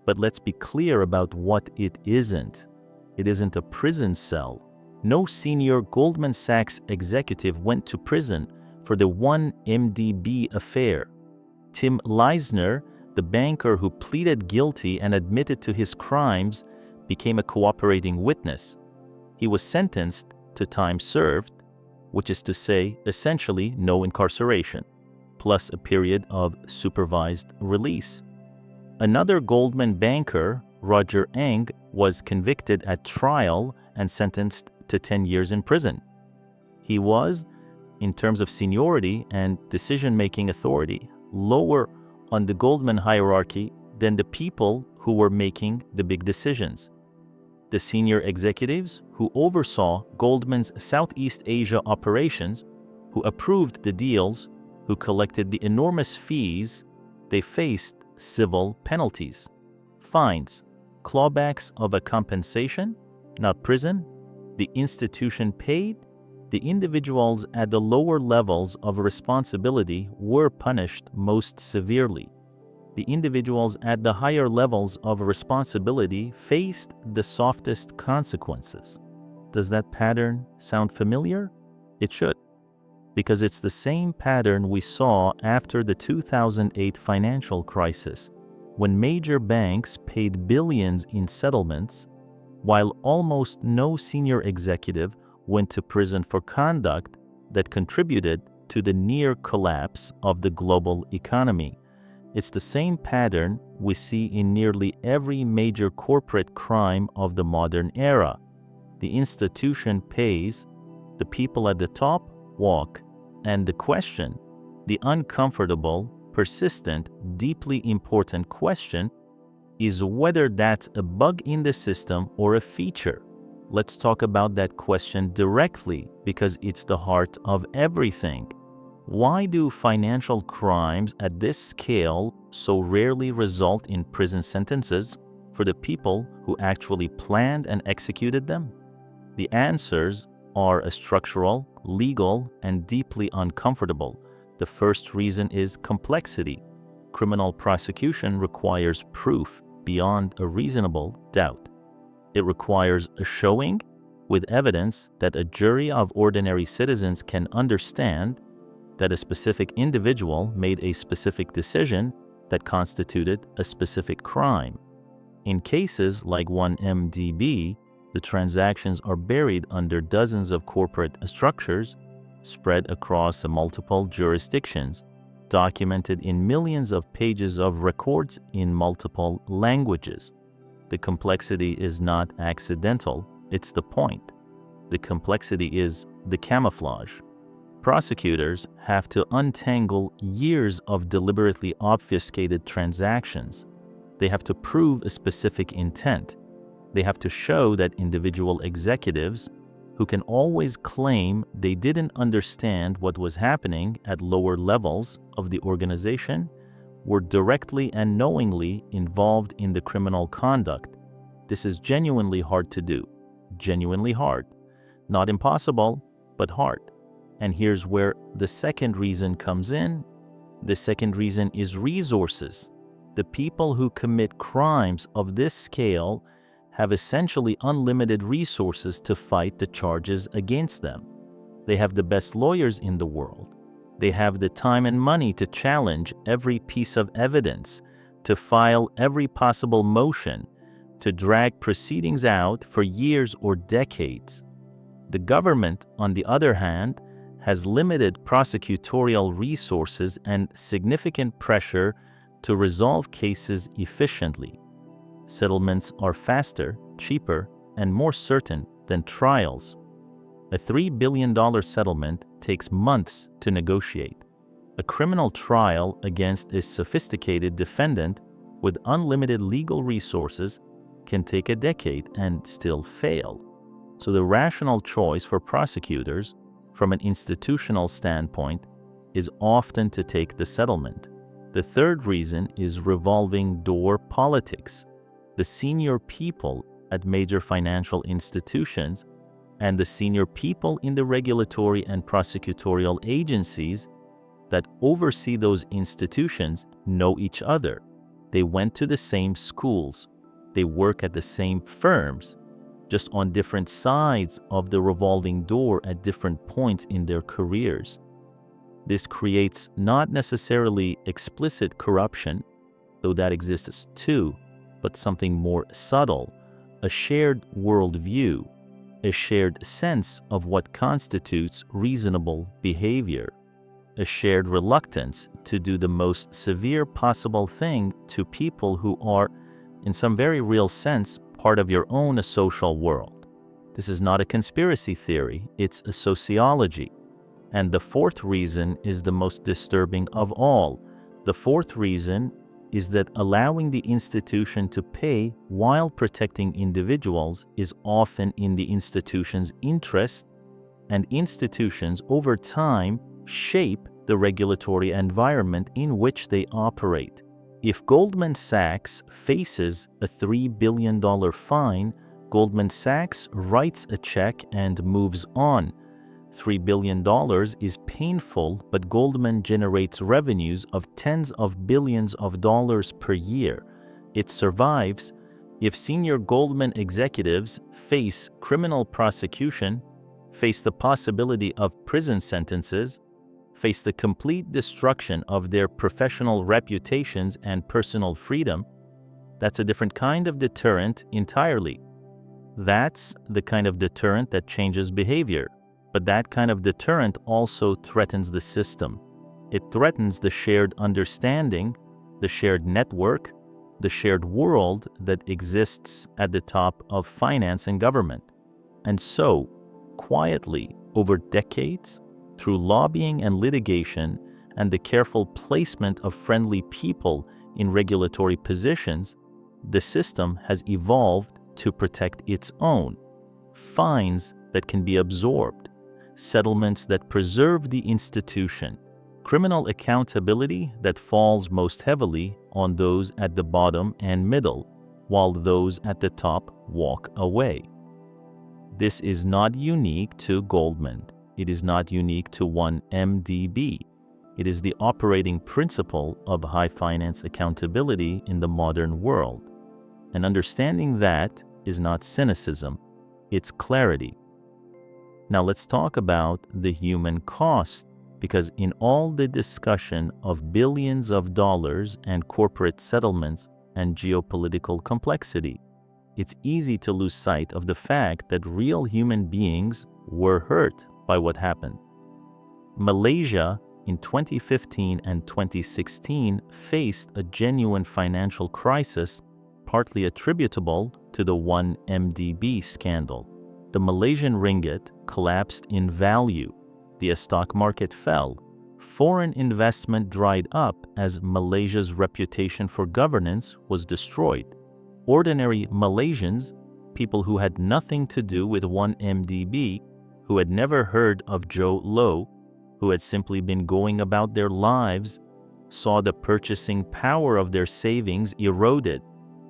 But let's be clear about what it isn't. It isn't a prison cell. No senior Goldman Sachs executive went to prison for the 1MDB affair. Tim Leissner, the banker who pleaded guilty and admitted to his crimes, became a cooperating witness. He was sentenced to time served, which is to say, essentially no incarceration, plus a period of supervised release. Another Goldman banker, Roger Ng, was convicted at trial and sentenced to 10 years in prison. He was, in terms of seniority and decision-making authority, lower on the Goldman hierarchy than the people who were making the big decisions. The senior executives who oversaw Goldman's Southeast Asia operations, who approved the deals, who collected the enormous fees, they faced civil penalties, fines, clawbacks of a compensation, not prison. The institution paid. The individuals at the lower levels of responsibility were punished most severely. The individuals at the higher levels of responsibility faced the softest consequences. Does that pattern sound familiar? It should, because it's the same pattern we saw after the 2008 financial crisis, when major banks paid billions in settlements, while almost no senior executive went to prison for conduct that contributed to the near collapse of the global economy. It's the same pattern we see in nearly every major corporate crime of the modern era. The institution pays, the people at the top walk, and the question, the uncomfortable, persistent, deeply important question, is whether that's a bug in the system or a feature. Let's talk about that question directly because it's the heart of everything. Why do financial crimes at this scale so rarely result in prison sentences for the people who actually planned and executed them? The answers are structural, legal, and deeply uncomfortable. The first reason is complexity. Criminal prosecution requires proof beyond a reasonable doubt. It requires a showing with evidence that a jury of ordinary citizens can understand that a specific individual made a specific decision that constituted a specific crime. In cases like 1MDB, the transactions are buried under dozens of corporate structures spread across multiple jurisdictions, documented in millions of pages of records in multiple languages. The complexity is not accidental, it's the point. The complexity is the camouflage. Prosecutors have to untangle years of deliberately obfuscated transactions. They have to prove a specific intent. They have to show that individual executives, who can always claim they didn't understand what was happening at lower levels of the organization, were directly and knowingly involved in the criminal conduct. This is genuinely hard to do. Genuinely hard. Not impossible, but hard. And here's where the second reason comes in. The second reason is resources. The people who commit crimes of this scale have essentially unlimited resources to fight the charges against them. They have the best lawyers in the world. They have the time and money to challenge every piece of evidence, to file every possible motion, to drag proceedings out for years or decades. The government, on the other hand, has limited prosecutorial resources and significant pressure to resolve cases efficiently. Settlements are faster, cheaper, and more certain than trials. A $3 billion settlement takes months to negotiate. A criminal trial against a sophisticated defendant with unlimited legal resources can take a decade and still fail. So the rational choice for prosecutors, from an institutional standpoint, is often to take the settlement. The third reason is revolving door politics. The senior people at major financial institutions and the senior people in the regulatory and prosecutorial agencies that oversee those institutions know each other. They went to the same schools. They work at the same firms, just on different sides of the revolving door at different points in their careers. This creates not necessarily explicit corruption, though that exists too, but something more subtle, a shared worldview, a shared sense of what constitutes reasonable behavior, a shared reluctance to do the most severe possible thing to people who are, in some very real sense, part of your own social world. This is not a conspiracy theory, it's a sociology. And the fourth reason is the most disturbing of all. The fourth reason is that allowing the institution to pay while protecting individuals is often in the institution's interest, and institutions over time shape the regulatory environment in which they operate. If Goldman Sachs faces a $3 billion fine, Goldman Sachs writes a check and moves on. $3 billion is painful, but Goldman generates revenues of tens of billions of dollars per year. It survives. If senior Goldman executives face criminal prosecution, face the possibility of prison sentences, face the complete destruction of their professional reputations and personal freedom, that's a different kind of deterrent entirely. That's the kind of deterrent that changes behavior. But that kind of deterrent also threatens the system. It threatens the shared understanding, the shared network, the shared world that exists at the top of finance and government. And so, quietly, over decades, through lobbying and litigation and the careful placement of friendly people in regulatory positions, the system has evolved to protect its own. Fines that can be absorbed, settlements that preserve the institution, criminal accountability that falls most heavily on those at the bottom and middle, while those at the top walk away. This is not unique to Goldman. It is not unique to 1MDB. It is the operating principle of high finance accountability in the modern world. And understanding that is not cynicism, it's clarity. Now let's talk about the human cost, because in all the discussion of billions of dollars and corporate settlements and geopolitical complexity, it's easy to lose sight of the fact that real human beings were hurt by what happened. Malaysia in 2015 and 2016 faced a genuine financial crisis, partly attributable to the 1MDB scandal. The Malaysian ringgit collapsed in value. The stock market fell. Foreign investment dried up as Malaysia's reputation for governance was destroyed. Ordinary Malaysians, people who had nothing to do with 1MDB, who had never heard of Joe Low, who had simply been going about their lives, saw the purchasing power of their savings eroded.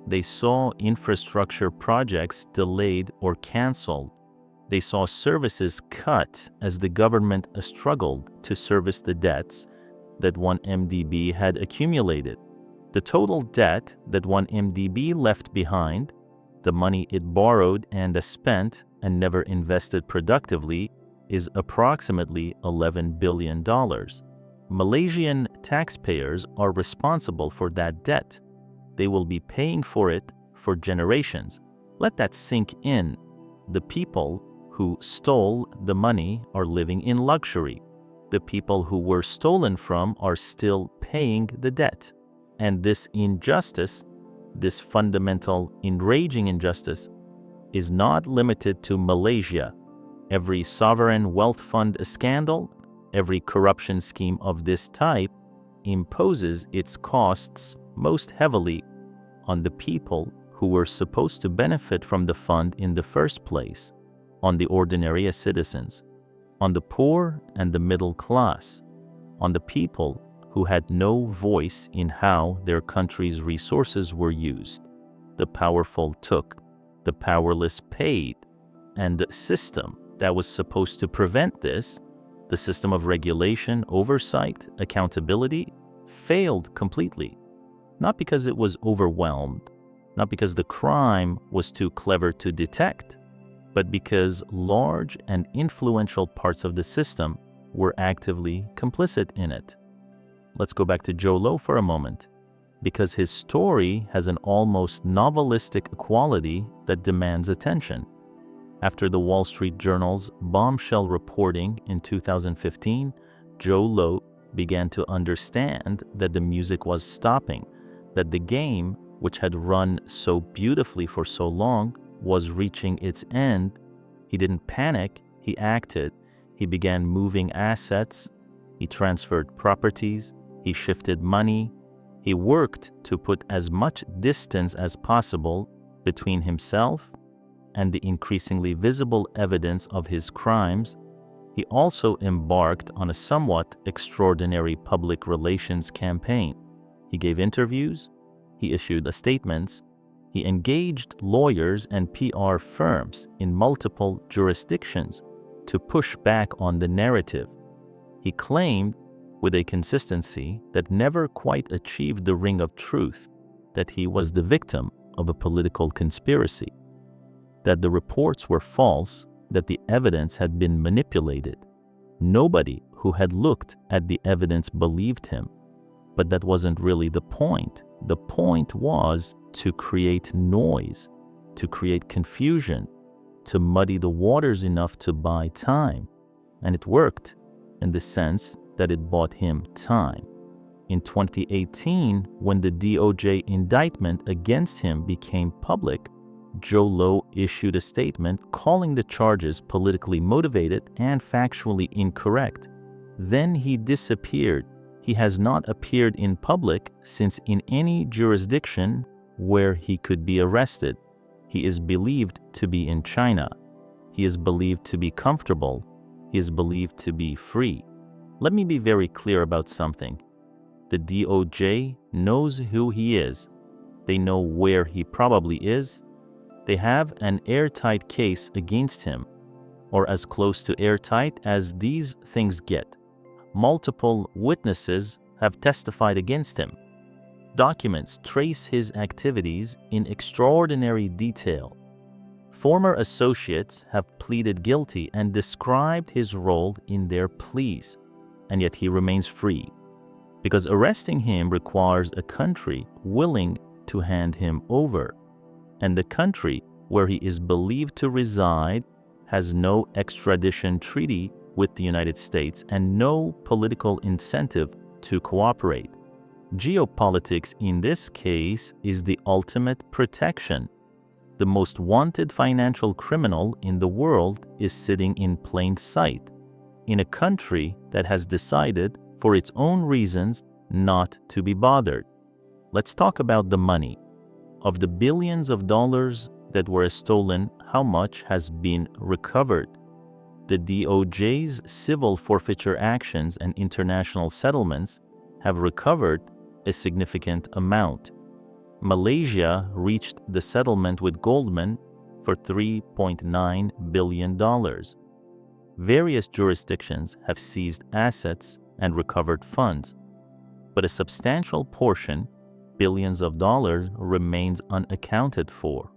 They saw infrastructure projects delayed or canceled. They saw services cut as the government struggled to service the debts that 1MDB had accumulated. The total debt that 1MDB left behind, the money it borrowed and spent and never invested productively, is approximately $11 billion. Malaysian taxpayers are responsible for that debt. They will be paying for it for generations. Let that sink in. The people who stole the money are living in luxury. The people who were stolen from are still paying the debt. And this injustice, this fundamental, enraging injustice, is not limited to Malaysia. Every sovereign wealth fund scandal, every corruption scheme of this type imposes its costs most heavily on the people who were supposed to benefit from the fund in the first place, on the ordinary citizens, on the poor and the middle class, on the people who had no voice in how their country's resources were used. The powerful took, the powerless paid. And the system that was supposed to prevent this, the system of regulation, oversight, accountability, failed completely. Not because it was overwhelmed, not because the crime was too clever to detect, but because large and influential parts of the system were actively complicit in it. Let's go back to Jho Low for a moment, because his story has an almost novelistic quality that demands attention. After the Wall Street Journal's bombshell reporting in 2015, Jho Low began to understand that the music was stopping, that the game, which had run so beautifully for so long, was reaching its end. He didn't panic, he acted. He began moving assets, he transferred properties, he shifted money, he worked to put as much distance as possible between himself and the increasingly visible evidence of his crimes. He also embarked on a somewhat extraordinary public relations campaign. He gave interviews, he issued statements, he engaged lawyers and PR firms in multiple jurisdictions to push back on the narrative. He claimed, with a consistency that never quite achieved the ring of truth, that he was the victim of a political conspiracy, that the reports were false, that the evidence had been manipulated. Nobody who had looked at the evidence believed him. But that wasn't really the point. The point was to create noise, to create confusion, to muddy the waters enough to buy time. And it worked, in the sense that it bought him time. In 2018, when the DOJ indictment against him became public, Jho Low issued a statement calling the charges politically motivated and factually incorrect. Then he disappeared. He has not appeared in public since in any jurisdiction where he could be arrested. He is believed to be in China. He is believed to be comfortable. He is believed to be free. Let me be very clear about something. The DOJ knows who he is. They know where he probably is. They have an airtight case against him, or as close to airtight as these things get. Multiple witnesses have testified against him. Documents trace his activities in extraordinary detail. Former associates have pleaded guilty and described his role in their pleas, and yet he remains free, because arresting him requires a country willing to hand him over, and the country where he is believed to reside has no extradition treaty with the United States and no political incentive to cooperate. Geopolitics in this case is the ultimate protection. The most wanted financial criminal in the world is sitting in plain sight in a country that has decided, for its own reasons, not to be bothered. Let's talk about the money. Of the billions of dollars that were stolen, how much has been recovered? The DOJ's civil forfeiture actions and international settlements have recovered a significant amount. Malaysia reached the settlement with Goldman for $3.9 billion. Various jurisdictions have seized assets and recovered funds, but a substantial portion, billions of dollars, remains unaccounted for.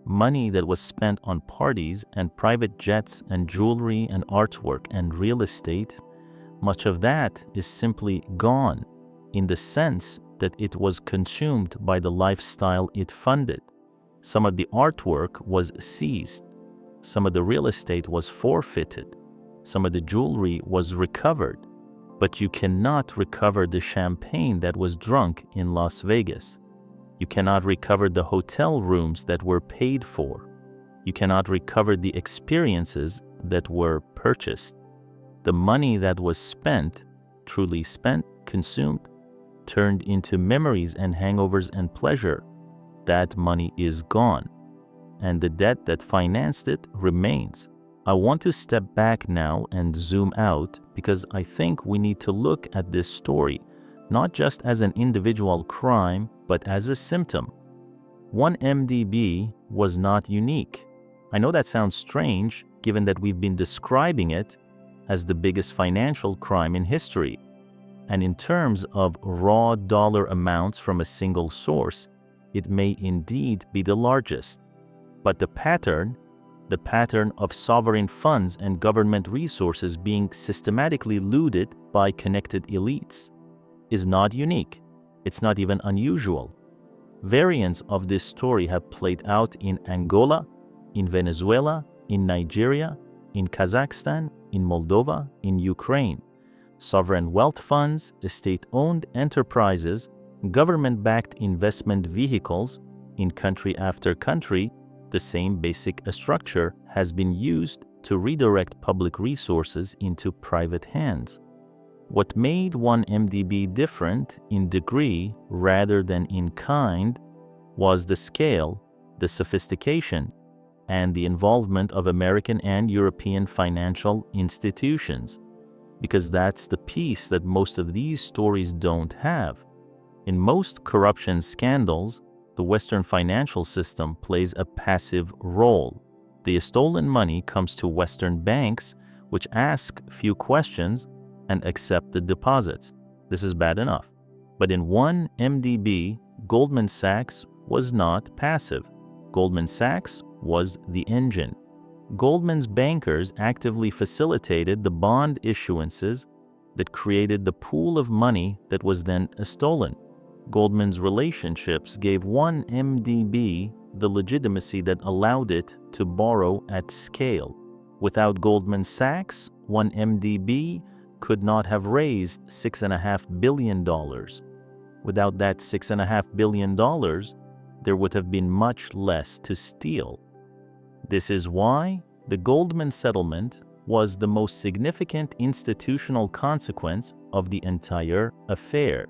Money that was spent on parties and private jets and jewelry and artwork and real estate, much of that is simply gone, in the sense that it was consumed by the lifestyle it funded. Some of the artwork was seized. Some of the real estate was forfeited. Some of the jewelry was recovered. But you cannot recover the champagne that was drunk in Las Vegas. You cannot recover the hotel rooms that were paid for. You cannot recover the experiences that were purchased. The money that was spent, truly spent, consumed, turned into memories and hangovers and pleasure, that money is gone, and the debt that financed it remains. I want to step back now and zoom out, because I think we need to look at this story not just as an individual crime, but as a symptom. 1MDB was not unique. I know that sounds strange, given that we've been describing it as the biggest financial crime in history. And in terms of raw dollar amounts from a single source, it may indeed be the largest. But the pattern of sovereign funds and government resources being systematically looted by connected elites is not unique. It's not even unusual. Variants of this story have played out in Angola, in Venezuela, in Nigeria, in Kazakhstan, in Moldova, in Ukraine. Sovereign wealth funds, state-owned enterprises, government-backed investment vehicles, in country after country, the same basic structure has been used to redirect public resources into private hands. What made 1MDB different in degree rather than in kind was the scale, the sophistication, and the involvement of American and European financial institutions, because that's the piece that most of these stories don't have. In most corruption scandals, the Western financial system plays a passive role. The stolen money comes to Western banks, which ask few questions and accept the deposits. This is bad enough. But in 1MDB, Goldman Sachs was not passive. Goldman Sachs was the engine. Goldman's bankers actively facilitated the bond issuances that created the pool of money that was then stolen. Goldman's relationships gave 1MDB the legitimacy that allowed it to borrow at scale. Without Goldman Sachs, 1MDB could not have raised $6.5 billion. Without that $6.5 billion, there would have been much less to steal. This is why the Goldman settlement was the most significant institutional consequence of the entire affair,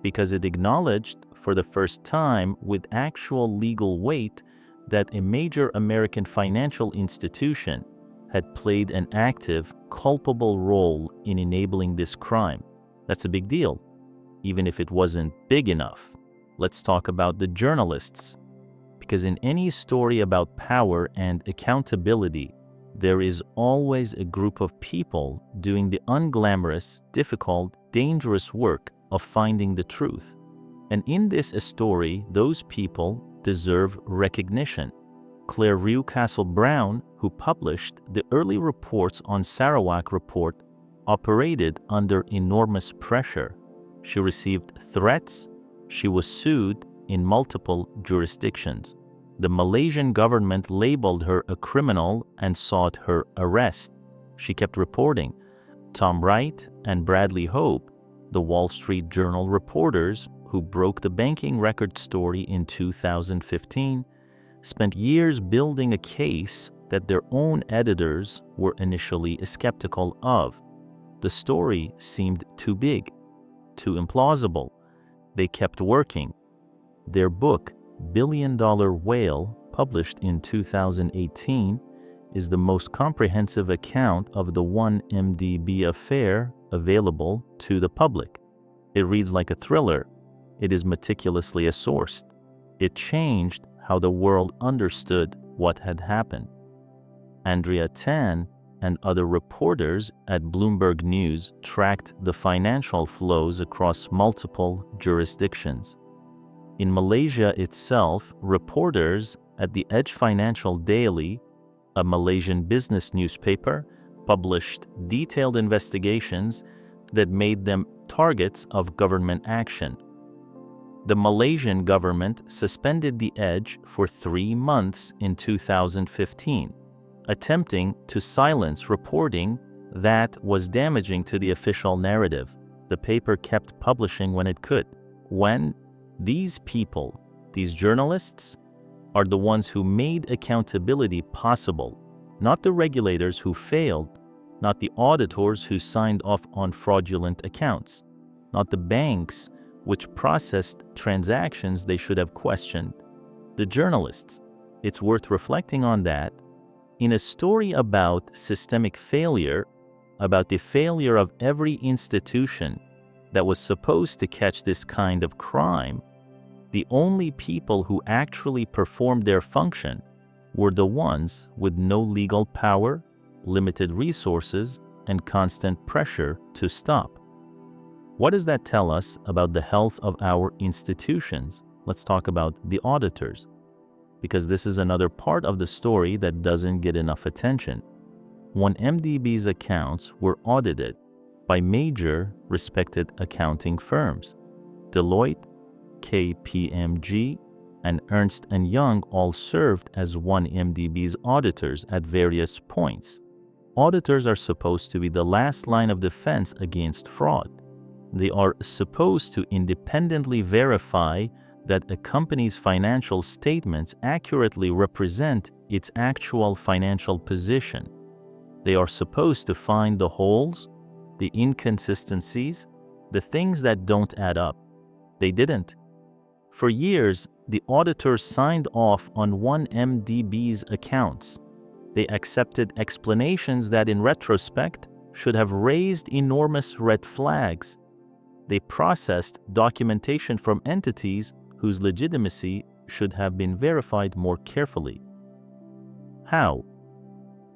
because it acknowledged for the first time with actual legal weight that a major American financial institution had played an active, culpable role in enabling this crime. That's a big deal, even if it wasn't big enough. Let's talk about the journalists. Because in any story about power and accountability, there is always a group of people doing the unglamorous, difficult, dangerous work of finding the truth. And in this story, those people deserve recognition. Claire Rewcastle-Brown, who published the early reports on Sarawak Report, operated under enormous pressure. She received threats. She was sued in multiple jurisdictions. The Malaysian government labeled her a criminal and sought her arrest. She kept reporting. Tom Wright and Bradley Hope, the Wall Street Journal reporters who broke the banking record story in 2015, spent years building a case that their own editors were initially skeptical of. The story seemed too big, too implausible. They kept working. Their book, Billion Dollar Whale, published in 2018, is the most comprehensive account of the 1MDB affair available to the public. It reads like a thriller. It is meticulously sourced. It changed how the world understood what had happened. Andrea Tan and other reporters at Bloomberg News tracked the financial flows across multiple jurisdictions. In Malaysia itself, reporters at the Edge Financial Daily, a Malaysian business newspaper, published detailed investigations that made them targets of government action. The Malaysian government suspended the Edge for 3 months in 2015, attempting to silence reporting that was damaging to the official narrative. The paper kept publishing when it could. When these people, these journalists, are the ones who made accountability possible, not the regulators who failed, not the auditors who signed off on fraudulent accounts, not the banks which processed transactions they should have questioned. The journalists. It's worth reflecting on that. In a story about systemic failure, about the failure of every institution that was supposed to catch this kind of crime, the only people who actually performed their function were the ones with no legal power, limited resources, and constant pressure to stop. What does that tell us about the health of our institutions? Let's talk about the auditors, because this is another part of the story that doesn't get enough attention. 1MDB's accounts were audited by major respected accounting firms. Deloitte, KPMG, and Ernst & Young all served as 1MDB's auditors at various points. Auditors are supposed to be the last line of defense against fraud. They are supposed to independently verify that a company's financial statements accurately represent its actual financial position. They are supposed to find the holes, the inconsistencies, the things that don't add up. They didn't. For years, the auditors signed off on 1MDB's accounts. They accepted explanations that in retrospect should have raised enormous red flags. They processed documentation from entities whose legitimacy should have been verified more carefully. How?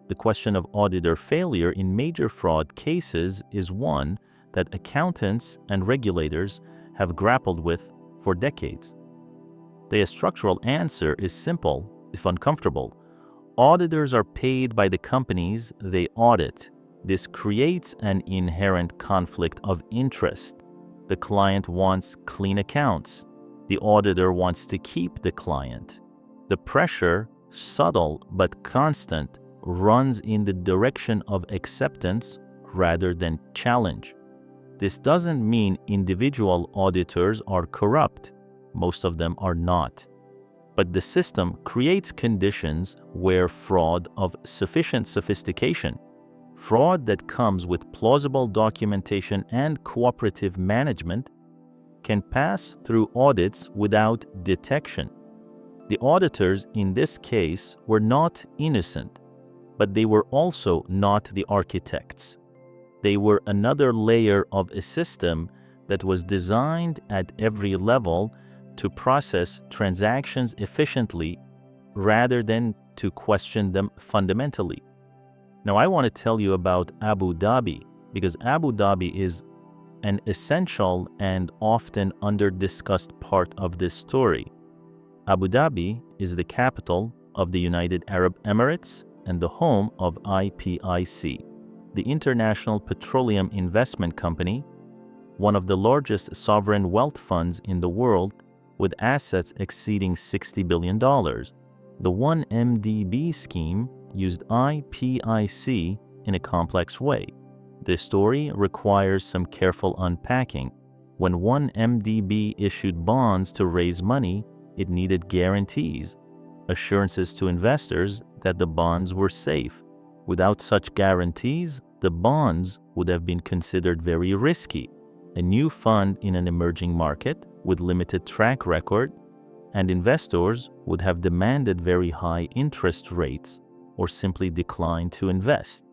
The question of auditor failure in major fraud cases is one that accountants and regulators have grappled with for decades. The structural answer is simple, if uncomfortable. Auditors are paid by the companies they audit. This creates an inherent conflict of interest. The client wants clean accounts. The auditor wants to keep the client. The pressure, subtle but constant, runs in the direction of acceptance rather than challenge. This doesn't mean individual auditors are corrupt. Most of them are not. But the system creates conditions where fraud of sufficient sophistication, fraud that comes with plausible documentation and cooperative management, can pass through audits without detection. The auditors in this case were not innocent, but they were also not the architects. They were another layer of a system that was designed at every level to process transactions efficiently rather than to question them fundamentally. Now, I want to tell you about Abu Dhabi because Abu Dhabi is an essential and often under-discussed part of this story. Abu Dhabi is the capital of the United Arab Emirates and the home of IPIC, the International Petroleum Investment Company, one of the largest sovereign wealth funds in the world with assets exceeding $60 billion. The 1MDB scheme used IPIC in a complex way. This story requires some careful unpacking. When 1MDB issued bonds to raise money, it needed guarantees, assurances to investors that the bonds were safe. Without such guarantees, the bonds would have been considered very risky. A new fund in an emerging market with limited track record, and investors would have demanded very high interest rates or simply declined to invest.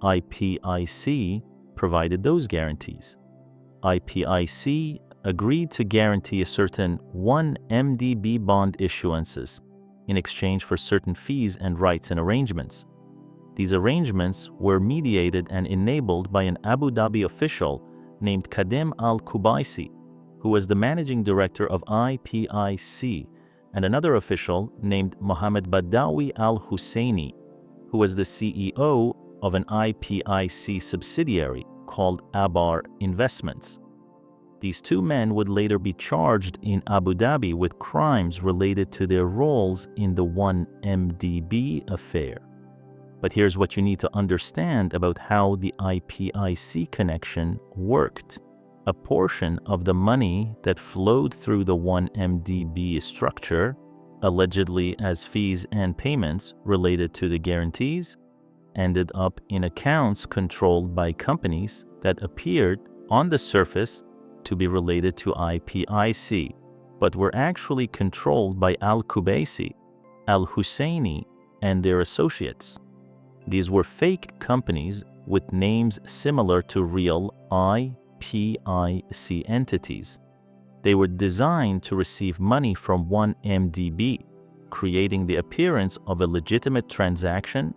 IPIC provided those guarantees. IPIC agreed to guarantee a certain 1MDB bond issuances in exchange for certain fees and rights and arrangements. These arrangements were mediated and enabled by an Abu Dhabi official named Kadem Al-Kubaisi, who was the managing director of IPIC, and another official named Mohammed Badawi Al-Husseini, who was the CEO of an IPIC subsidiary called Abar Investments. These two men would later be charged in Abu Dhabi with crimes related to their roles in the 1MDB affair. But here's what you need to understand about how the IPIC connection worked. A portion of the money that flowed through the 1MDB structure, allegedly as fees and payments related to the guarantees, ended up in accounts controlled by companies that appeared on the surface to be related to IPIC, but were actually controlled by Al-Kubaisi, Al-Husseini, and their associates. These were fake companies with names similar to real IPIC entities. They were designed to receive money from 1MDB, creating the appearance of a legitimate transaction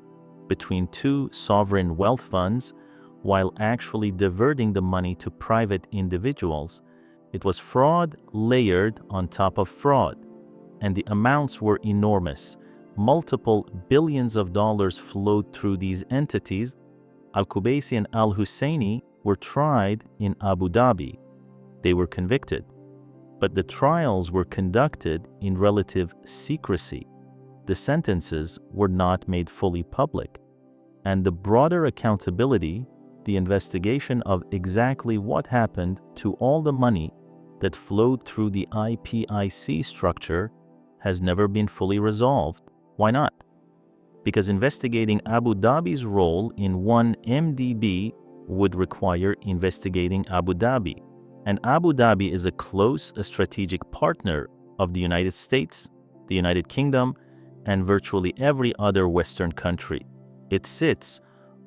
between two sovereign wealth funds while actually diverting the money to private individuals. It was fraud layered on top of fraud, and the amounts were enormous. Multiple billions of dollars flowed through these entities. Al-Qubaisi and Al-Husseini were tried in Abu Dhabi. They were convicted, but the trials were conducted in relative secrecy. The sentences were not made fully public, and the broader accountability, the investigation of exactly what happened to all the money that flowed through the IPIC structure, has never been fully resolved. Why not? Because investigating Abu Dhabi's role in 1MDB would require investigating Abu Dhabi. And Abu Dhabi is a close strategic partner of the United States, the United Kingdom, and virtually every other Western country. It sits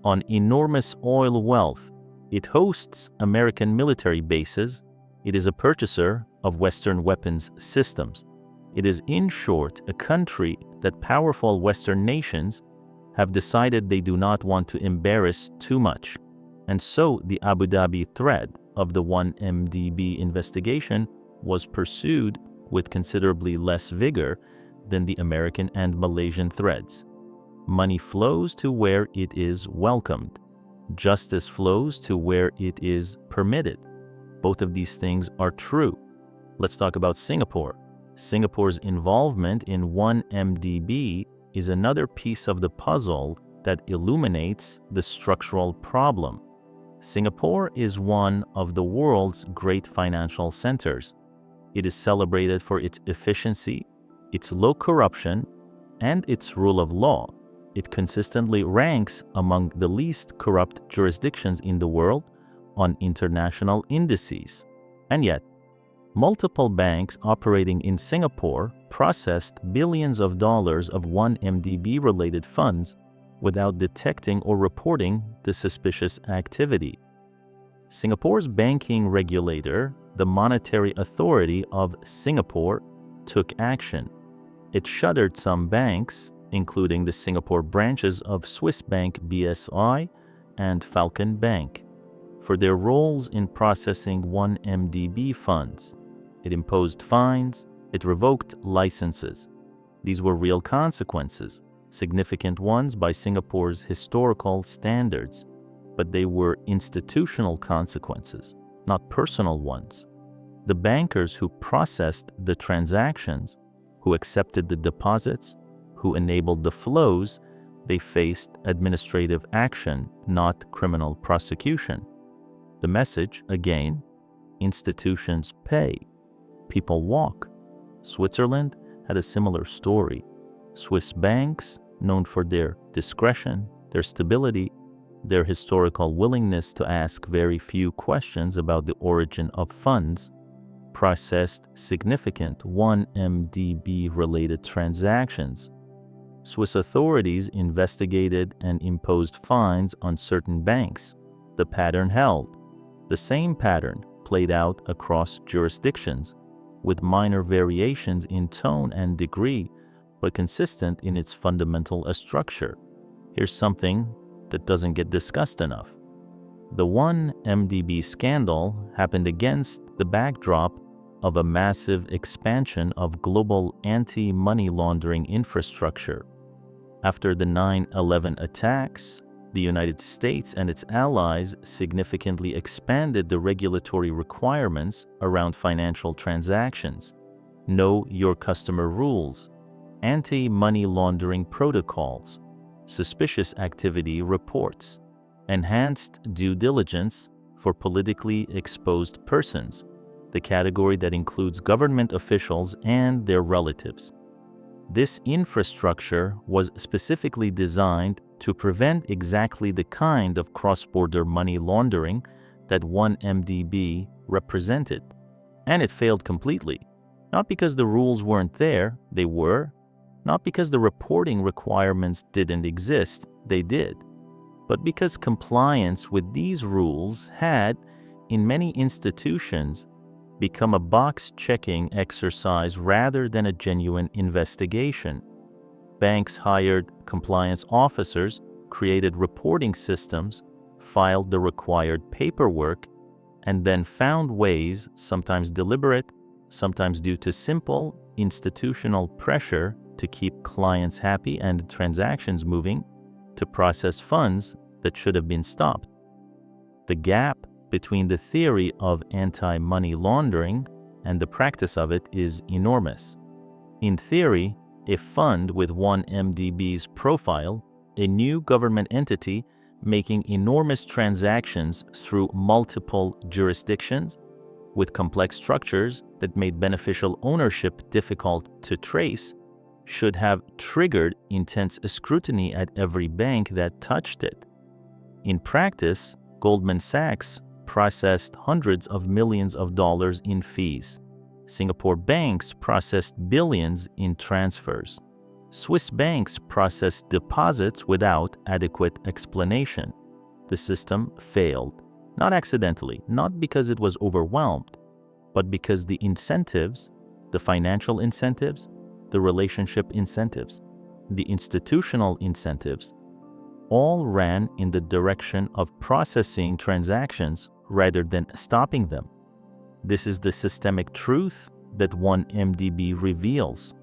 on enormous oil wealth. It hosts American military bases. It is a purchaser of Western weapons systems. It is, in short, a country that powerful Western nations have decided they do not want to embarrass too much. And so the Abu Dhabi thread of the 1MDB investigation was pursued with considerably less vigor than the American and Malaysian threads. Money flows to where it is welcomed. Justice flows to where it is permitted. Both of these things are true. Let's talk about Singapore. Singapore's involvement in 1MDB is another piece of the puzzle that illuminates the structural problem. Singapore is one of the world's great financial centers. It is celebrated for its efficiency, its low corruption, and its rule of law. It consistently ranks among the least corrupt jurisdictions in the world on international indices. And yet, multiple banks operating in Singapore processed billions of dollars of 1MDB-related funds without detecting or reporting the suspicious activity. Singapore's banking regulator, the Monetary Authority of Singapore, took action. It shuttered some banks, including the Singapore branches of Swiss bank BSI and Falcon Bank, for their roles in processing 1MDB funds. It imposed fines. It revoked licenses. These were real consequences, significant ones by Singapore's historical standards, but they were institutional consequences, not personal ones. The bankers who processed the transactions, who accepted the deposits, who enabled the flows, they faced administrative action, not criminal prosecution. The message, again, institutions pay. People walk. Switzerland had a similar story. Swiss banks, known for their discretion, their stability, their historical willingness to ask very few questions about the origin of funds, processed significant 1MDB-related transactions. Swiss authorities investigated and imposed fines on certain banks. The pattern held. The same pattern played out across jurisdictions, with minor variations in tone and degree, but consistent in its fundamental structure. Here's something that doesn't get discussed enough. The 1MDB scandal happened against the backdrop of a massive expansion of global anti-money laundering infrastructure. After the 9/11 attacks, the United States and its allies significantly expanded the regulatory requirements around financial transactions. Know your customer rules, anti-money laundering protocols, suspicious activity reports, enhanced due diligence for politically exposed persons, the category that includes government officials and their relatives. This infrastructure was specifically designed to prevent exactly the kind of cross-border money laundering that 1MDB represented. And it failed completely. Not because the rules weren't there, they were. Not because the reporting requirements didn't exist, they did. But because compliance with these rules had, in many institutions, become a box-checking exercise rather than a genuine investigation. Banks hired compliance officers, created reporting systems, filed the required paperwork, and then found ways, sometimes deliberate, sometimes due to simple institutional pressure to keep clients happy and transactions moving, to process funds that should have been stopped. The gap between the theory of anti-money laundering and the practice of it is enormous. In theory, a fund with one MDB's profile, a new government entity making enormous transactions through multiple jurisdictions, with complex structures that made beneficial ownership difficult to trace, should have triggered intense scrutiny at every bank that touched it. In practice, Goldman Sachs processed hundreds of millions of dollars in fees. Singapore banks processed billions in transfers. Swiss banks processed deposits without adequate explanation. The system failed, not accidentally, not because it was overwhelmed, but because the incentives, the financial incentives, the relationship incentives, the institutional incentives, all ran in the direction of processing transactions rather than stopping them. This is the systemic truth that 1MDB reveals.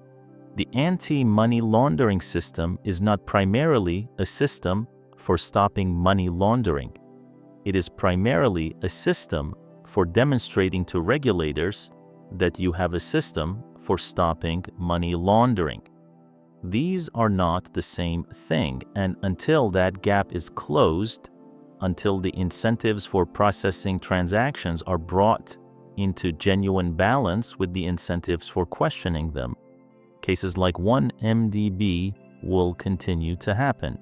The anti-money laundering system is not primarily a system for stopping money laundering. It is primarily a system for demonstrating to regulators that you have a system for stopping money laundering. These are not the same thing, and until that gap is closed, until the incentives for processing transactions are brought into genuine balance with the incentives for questioning them, cases like 1MDB will continue to happen.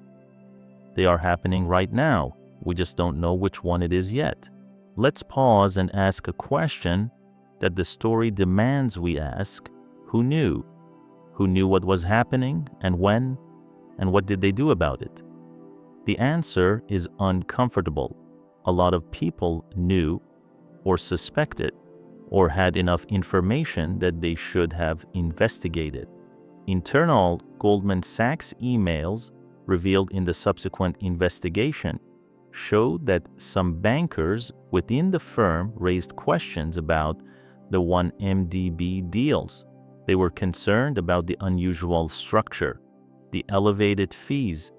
They are happening right now. We just don't know which one it is yet. Let's pause and ask a question that the story demands we ask. Who knew? Who knew what was happening and when? And what did they do about it? The answer is uncomfortable. A lot of people knew or suspected or had enough information that they should have investigated. Internal Goldman Sachs emails revealed in the subsequent investigation showed that some bankers within the firm raised questions about the 1MDB deals. They were concerned about the unusual structure, the elevated fees,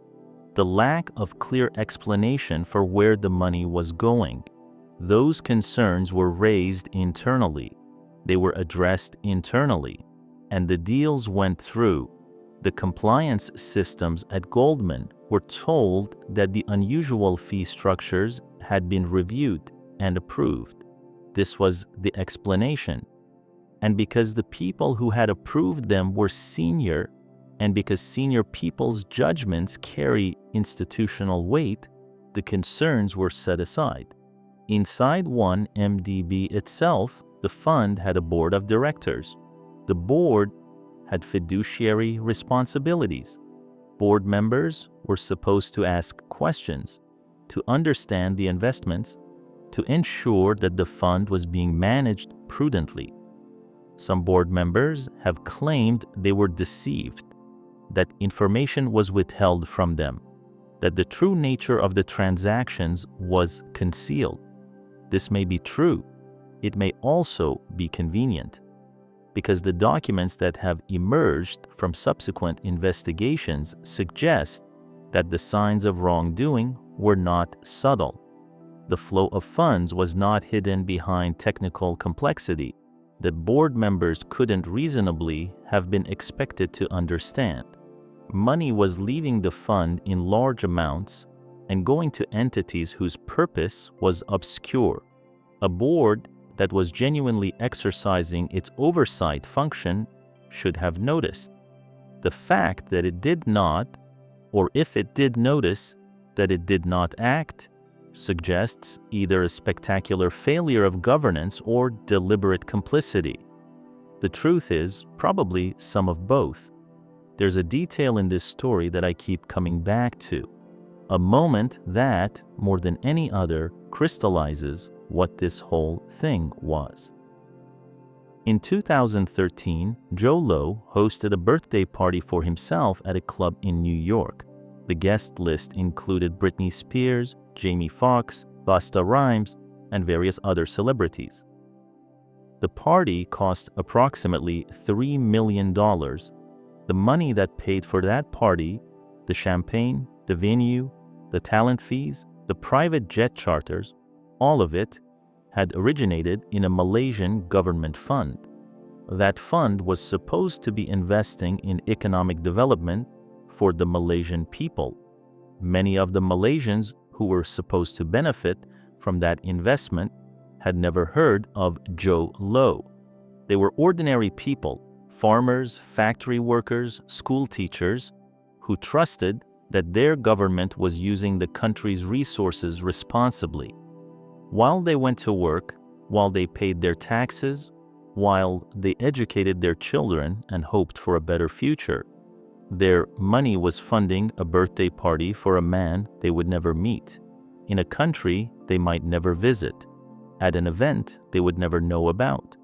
the lack of clear explanation for where the money was going. Those concerns were raised internally. They were addressed internally, and the deals went through. The compliance systems at Goldman were told that the unusual fee structures had been reviewed and approved. This was the explanation. And because the people who had approved them were senior, and because senior people's judgments carry institutional weight, the concerns were set aside. Inside 1MDB itself, the fund had a board of directors. The board had fiduciary responsibilities. Board members were supposed to ask questions, to understand the investments, to ensure that the fund was being managed prudently. Some board members have claimed they were deceived, that information was withheld from them, that the true nature of the transactions was concealed. This may be true. It may also be convenient, because the documents that have emerged from subsequent investigations suggest that the signs of wrongdoing were not subtle. The flow of funds was not hidden behind technical complexity that board members couldn't reasonably have been expected to understand. Money was leaving the fund in large amounts and going to entities whose purpose was obscure. A board that was genuinely exercising its oversight function should have noticed. The fact that it did not, or if it did notice that it did not act, suggests either a spectacular failure of governance or deliberate complicity. The truth is probably some of both. There's a detail in this story that I keep coming back to, a moment that, more than any other, crystallizes what this whole thing was. In 2013, Joe Low hosted a birthday party for himself at a club in New York. The guest list included Britney Spears, Jamie Foxx, Busta Rhymes, and various other celebrities. The party cost approximately $3 million. The money that paid for that party, the champagne, the venue, the talent fees, the private jet charters, all of it had originated in a Malaysian government fund. That fund was supposed to be investing in economic development for the Malaysian people. Many of the Malaysians who were supposed to benefit from that investment had never heard of Joe Low. They were ordinary people, farmers, factory workers, school teachers, who trusted that their government was using the country's resources responsibly. While they went to work, while they paid their taxes, while they educated their children and hoped for a better future, their money was funding a birthday party for a man they would never meet, in a country they might never visit, at an event they would never know about.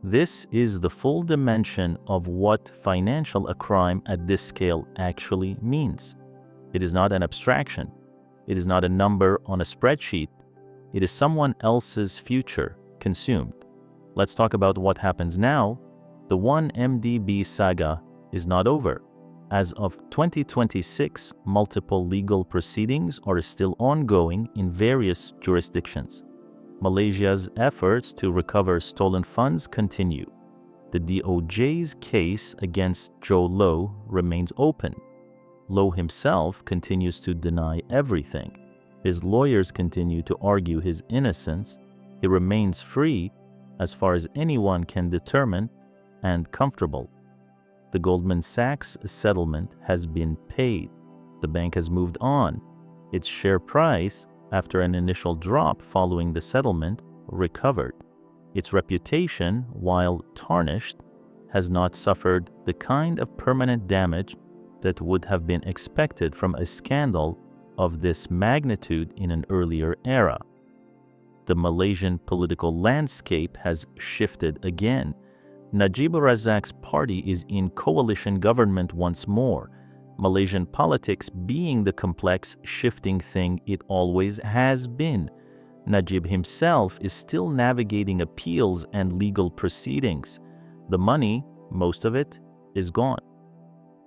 This is the full dimension of what financial a crime at this scale actually means. It is not an abstraction. It is not a number on a spreadsheet. It is someone else's future consumed. Let's talk about what happens now. The 1MDB saga is not over. As of 2026, multiple legal proceedings are still ongoing in various jurisdictions. Malaysia's efforts to recover stolen funds continue. The DOJ's case against Joe Low remains open. Low himself continues to deny everything. His lawyers continue to argue his innocence. He remains free, as far as anyone can determine, and comfortable. The Goldman Sachs settlement has been paid. The bank has moved on. Its share price, after an initial drop following the settlement, recovered. Its reputation, while tarnished, has not suffered the kind of permanent damage that would have been expected from a scandal of this magnitude in an earlier era. The Malaysian political landscape has shifted again. Najib Razak's party is in coalition government once more, Malaysian politics being the complex, shifting thing it always has been. Najib himself is still navigating appeals and legal proceedings. The money, most of it, is gone.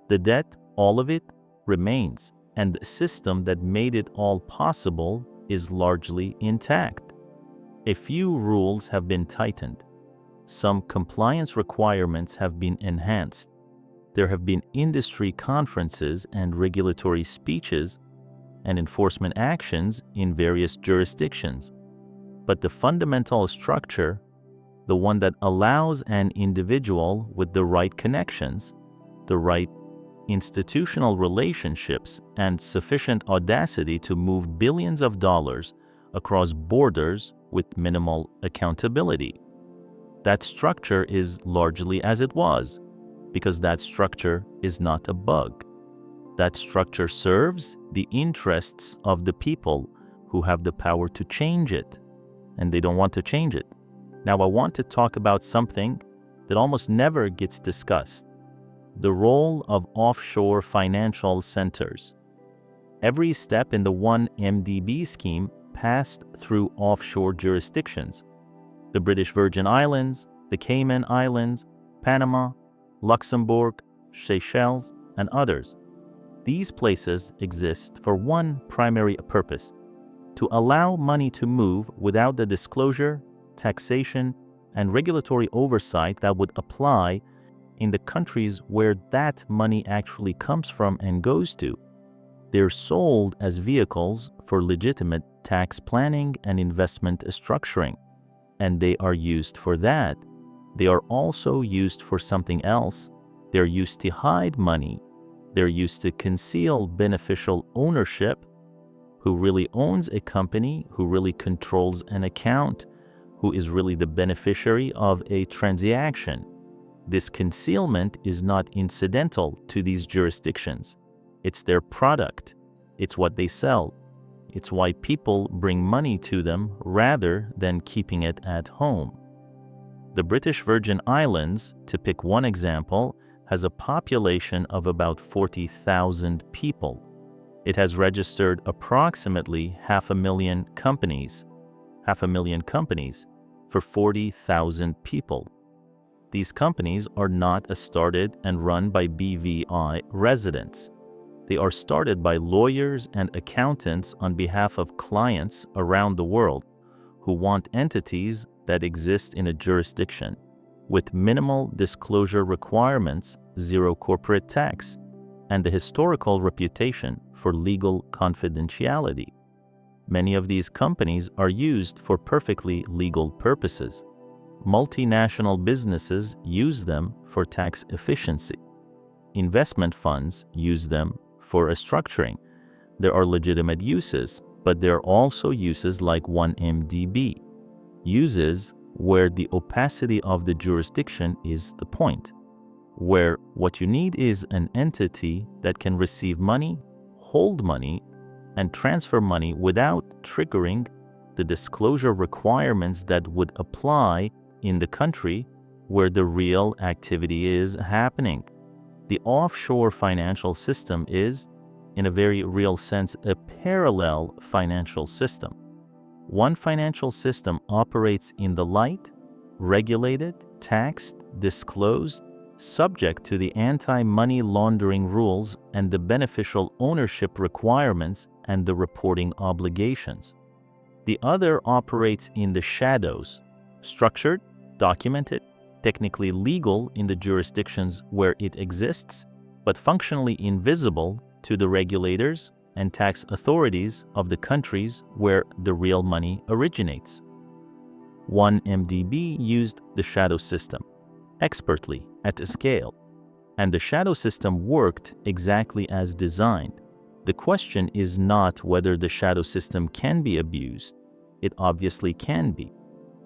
The debt, all of it, remains, and the system that made it all possible is largely intact. A few rules have been tightened. Some compliance requirements have been enhanced. There have been industry conferences and regulatory speeches and enforcement actions in various jurisdictions. But the fundamental structure, the one that allows an individual with the right connections, the right institutional relationships, and sufficient audacity to move billions of dollars across borders with minimal accountability. That structure is largely as it was, because that structure is not a bug. That structure serves the interests of the people who have the power to change it, and they don't want to change it. Now, I want to talk about something that almost never gets discussed: the role of offshore financial centers. Every step in the 1MDB scheme passed through offshore jurisdictions: the British Virgin Islands, the Cayman Islands, Panama, Luxembourg, Seychelles, and others. These places exist for one primary purpose: to allow money to move without the disclosure, taxation, and regulatory oversight that would apply in the countries where that money actually comes from and goes to. They're sold as vehicles for legitimate tax planning and investment structuring, and they are used for that. They are also used for something else. They're used to hide money. They're used to conceal beneficial ownership. Who really owns a company, who really controls an account, who is really the beneficiary of a transaction. This concealment is not incidental to these jurisdictions. It's their product. It's what they sell. It's why people bring money to them rather than keeping it at home. The British Virgin Islands, to pick one example, has a population of about 40,000 people. It has registered approximately 500,000 companies for 40,000 people. These companies are not started and run by BVI residents. They are started by lawyers and accountants on behalf of clients around the world who want entities that exist in a jurisdiction with minimal disclosure requirements, zero corporate tax, and the historical reputation for legal confidentiality. Many of these companies are used for perfectly legal purposes. Multinational businesses use them for tax efficiency. Investment funds use them for structuring. There are legitimate uses, but there are also uses like 1MDB, uses where the opacity of the jurisdiction is the point, where what you need is an entity that can receive money, hold money, and transfer money without triggering the disclosure requirements that would apply in the country where the real activity is happening. The offshore financial system is, in a very real sense, a parallel financial system. One financial system operates in the light, regulated, taxed, disclosed, subject to the anti-money laundering rules and the beneficial ownership requirements and the reporting obligations. The other operates in the shadows, structured, documented, technically legal in the jurisdictions where it exists, but functionally invisible to the regulators and tax authorities of the countries where the real money originates. 1MDB used the shadow system expertly at a scale, and the shadow system worked exactly as designed. The question is not whether the shadow system can be abused. It obviously can be.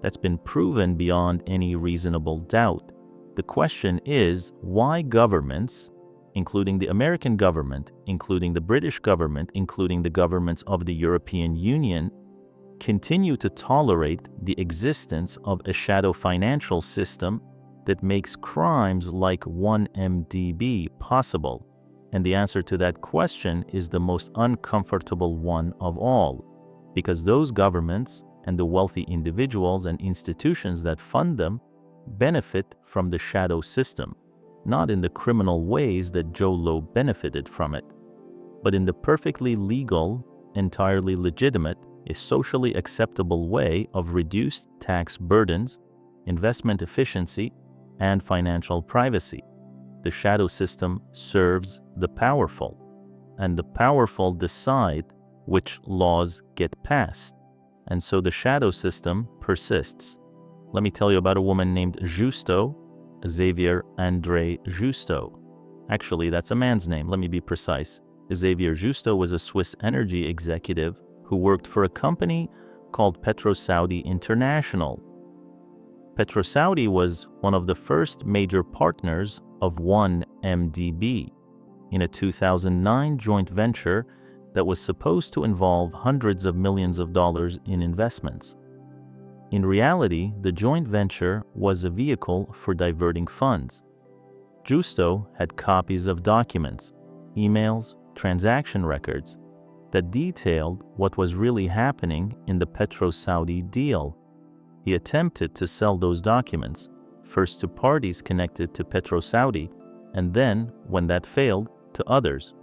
That's been proven beyond any reasonable doubt. The question is why governments, including the American government, including the British government, including the governments of the European Union, continue to tolerate the existence of a shadow financial system that makes crimes like 1MDB possible. And the answer to that question is the most uncomfortable one of all, because those governments and the wealthy individuals and institutions that fund them benefit from the shadow system, not in the criminal ways that Joe Low benefited from it, but in the perfectly legal, entirely legitimate, a socially acceptable way of reduced tax burdens, investment efficiency, and financial privacy. The shadow system serves the powerful, and the powerful decide which laws get passed. And so the shadow system persists. Let me tell you about a woman named Justo, Xavier André Justo. Actually, that's a man's name, let me be precise. Xavier Justo was a Swiss energy executive who worked for a company called PetroSaudi International. PetroSaudi was one of the first major partners of 1MDB in a 2009 joint venture that was supposed to involve hundreds of millions of dollars in investments. In reality, the joint venture was a vehicle for diverting funds. Justo had copies of documents, emails, transaction records that detailed what was really happening in the PetroSaudi deal. He attempted to sell those documents, first to parties connected to PetroSaudi, and then, when that failed, to others.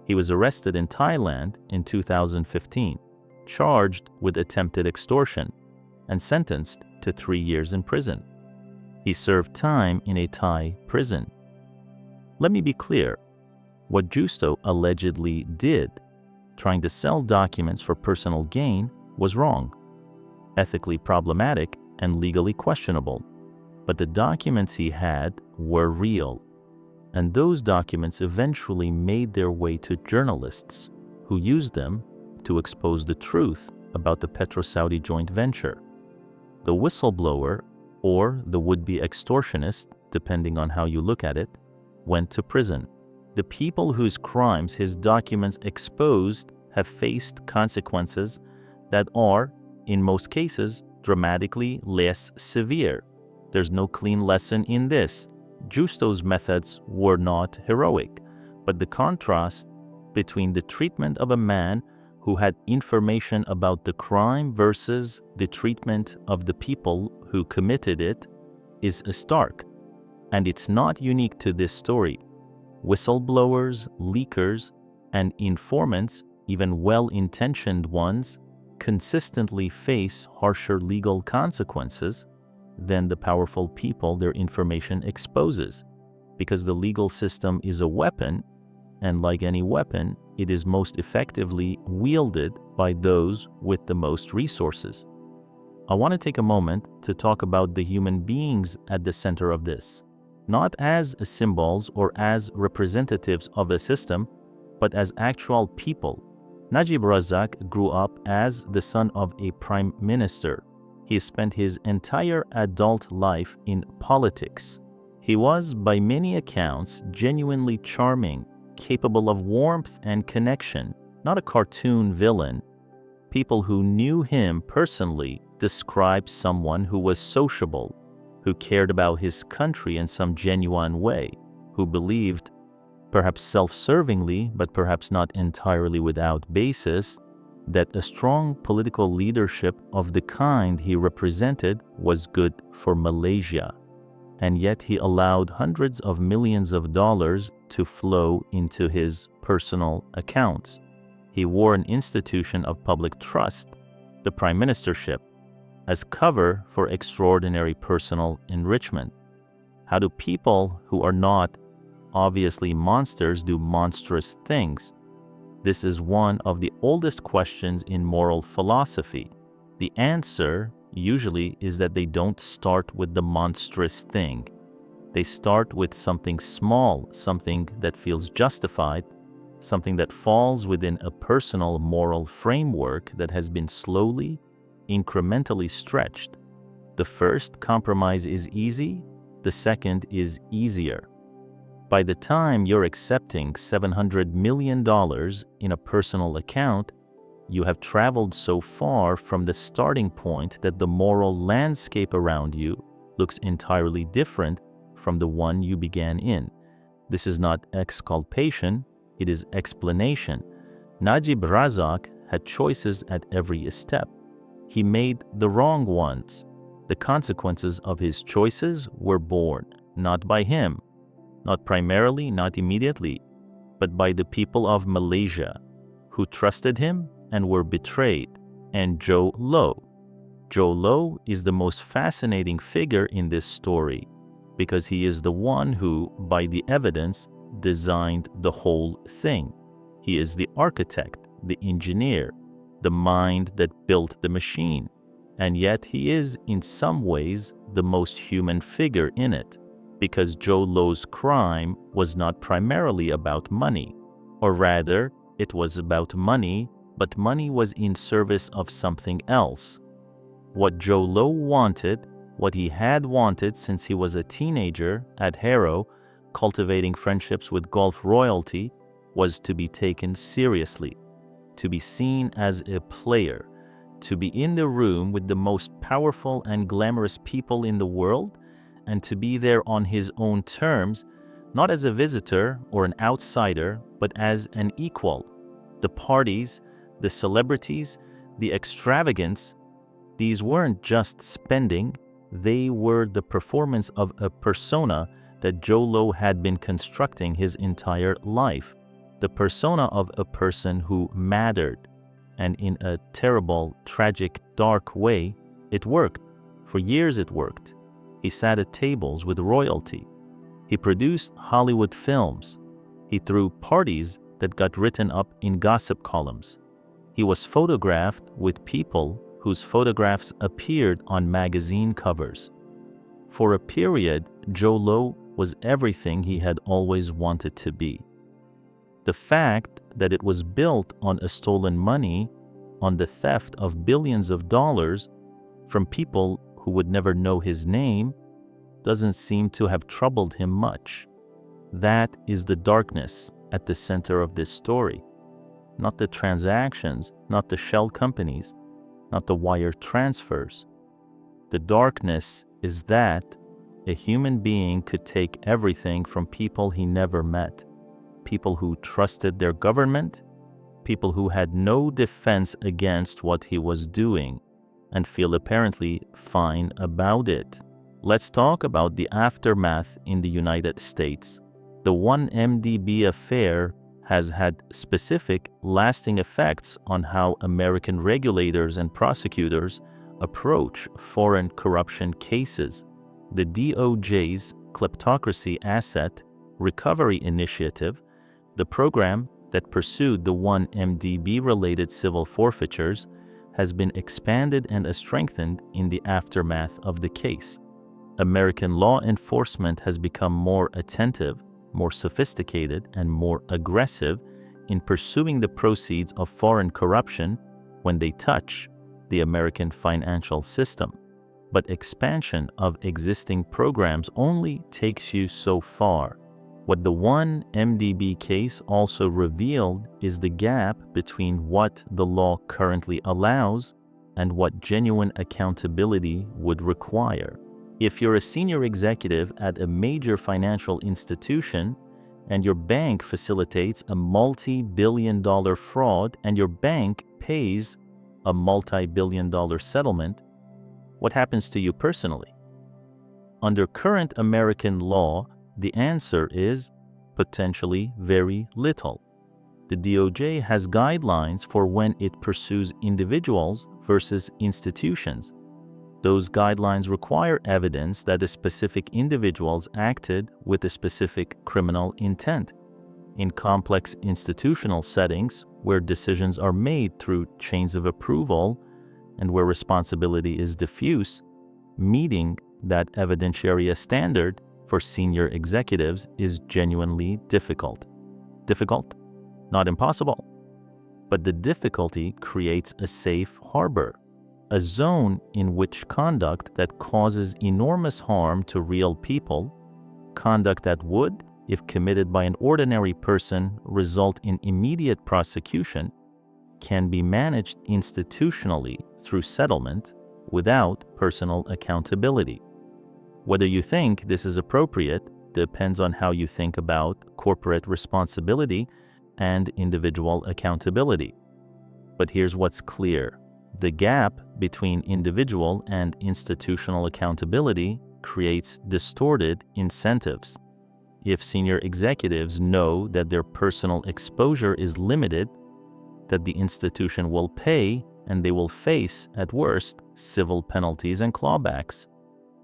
He was arrested in Thailand in 2015, charged with attempted extortion, and sentenced to 3 years in prison. He served time in a Thai prison. Let me be clear. What Justo allegedly did, trying to sell documents for personal gain, was wrong, ethically problematic, and legally questionable. But the documents he had were real, and those documents eventually made their way to journalists who used them to expose the truth about the PetroSaudi joint venture. The whistleblower, or the would-be extortionist, depending on how you look at it, went to prison. The people whose crimes his documents exposed have faced consequences that are, in most cases, dramatically less severe. There's no clean lesson in this. Justo's methods were not heroic, but the contrast between the treatment of a man who had information about the crime versus the treatment of the people who committed it is stark. And it's not unique to this story. Whistleblowers, leakers, and informants, even well-intentioned ones, consistently face harsher legal consequences than the powerful people their information exposes, because the legal system is a weapon, and like any weapon, it is most effectively wielded by those with the most resources. I want to take a moment to talk about the human beings at the center of this, not as symbols or as representatives of a system, but as actual people. Najib Razak grew up as the son of a prime minister. He spent his entire adult life in politics. He was, by many accounts, genuinely charming, capable of warmth and connection, not a cartoon villain. People who knew him personally described someone who was sociable, who cared about his country in some genuine way, who believed, perhaps self-servingly, but perhaps not entirely without basis, that a strong political leadership of the kind he represented was good for Malaysia. And yet he allowed hundreds of millions of dollars to flow into his personal accounts. He wore an institution of public trust, the prime ministership, as cover for extraordinary personal enrichment. How do people who are not obviously monsters do monstrous things? This is one of the oldest questions in moral philosophy. The answer usually is that they don't start with the monstrous thing. They start with something small, something that feels justified, something that falls within a personal moral framework that has been slowly, incrementally stretched. The first compromise is easy, the second is easier. By the time you're accepting $700 million in a personal account, you have traveled so far from the starting point that the moral landscape around you looks entirely different from the one you began in. This is not exculpation, it is explanation. Najib Razak had choices at every step. He made the wrong ones. The consequences of his choices were borne, not by him, not primarily, not immediately, but by the people of Malaysia, who trusted him and were betrayed, and Jho Low. Jho Low is the most fascinating figure in this story, because he is the one who, by the evidence, designed the whole thing. He is the architect, the engineer, the mind that built the machine, and yet he is, in some ways, the most human figure in it, because Jho Low's crime was not primarily about money, or rather, it was about money, but money was in service of something else. What Jho Low wanted, what he had wanted since he was a teenager at Harrow, cultivating friendships with Gulf royalty, was to be taken seriously, to be seen as a player, to be in the room with the most powerful and glamorous people in the world, and to be there on his own terms, not as a visitor or an outsider, but as an equal. The parties, the celebrities, the extravagance, these weren't just spending, they were the performance of a persona that Jho Low had been constructing his entire life, the persona of a person who mattered, and in a terrible, tragic, dark way, it worked. For years it worked. He sat at tables with royalty. He produced Hollywood films. He threw parties that got written up in gossip columns. He was photographed with people whose photographs appeared on magazine covers. For a period, Jho Low was everything he had always wanted to be. The fact that it was built on a stolen money, on the theft of billions of dollars from people who would never know his name, doesn't seem to have troubled him much. That is the darkness at the center of this story. Not the transactions, not the shell companies, not the wire transfers. The darkness is that A human being could take everything from people he never met, people who trusted their government, people who had no defense against what he was doing, and feel apparently fine about it. Let's talk about the aftermath in the United States. The 1MDB affair has had specific, lasting effects on how American regulators and prosecutors approach foreign corruption cases. The DOJ's Kleptocracy Asset Recovery Initiative, the program that pursued the 1MDB-related civil forfeitures, has been expanded and strengthened in the aftermath of the case. American law enforcement has become more attentive, more sophisticated, and more aggressive in pursuing the proceeds of foreign corruption when they touch the American financial system. But expansion of existing programs only takes you so far. What the 1MDB case also revealed is the gap between what the law currently allows and what genuine accountability would require. If you're a senior executive at a major financial institution and your bank facilitates a multi-billion-dollar fraud and your bank pays a multi-billion-dollar settlement, what happens to you personally? Under current American law, the answer is potentially very little. The DOJ has guidelines for when it pursues individuals versus institutions. Those guidelines require evidence that the specific individuals acted with a specific criminal intent. In complex institutional settings, where decisions are made through chains of approval and where responsibility is diffuse, meeting that evidentiary standard for senior executives is genuinely difficult. Difficult? Not impossible. But the difficulty creates a safe harbor, a zone in which conduct that causes enormous harm to real people, conduct that would, if committed by an ordinary person, result in immediate prosecution, can be managed institutionally through settlement without personal accountability. Whether you think this is appropriate depends on how you think about corporate responsibility and individual accountability. But here's what's clear. The gap between individual and institutional accountability creates distorted incentives. If senior executives know that their personal exposure is limited, that the institution will pay and they will face, at worst, civil penalties and clawbacks,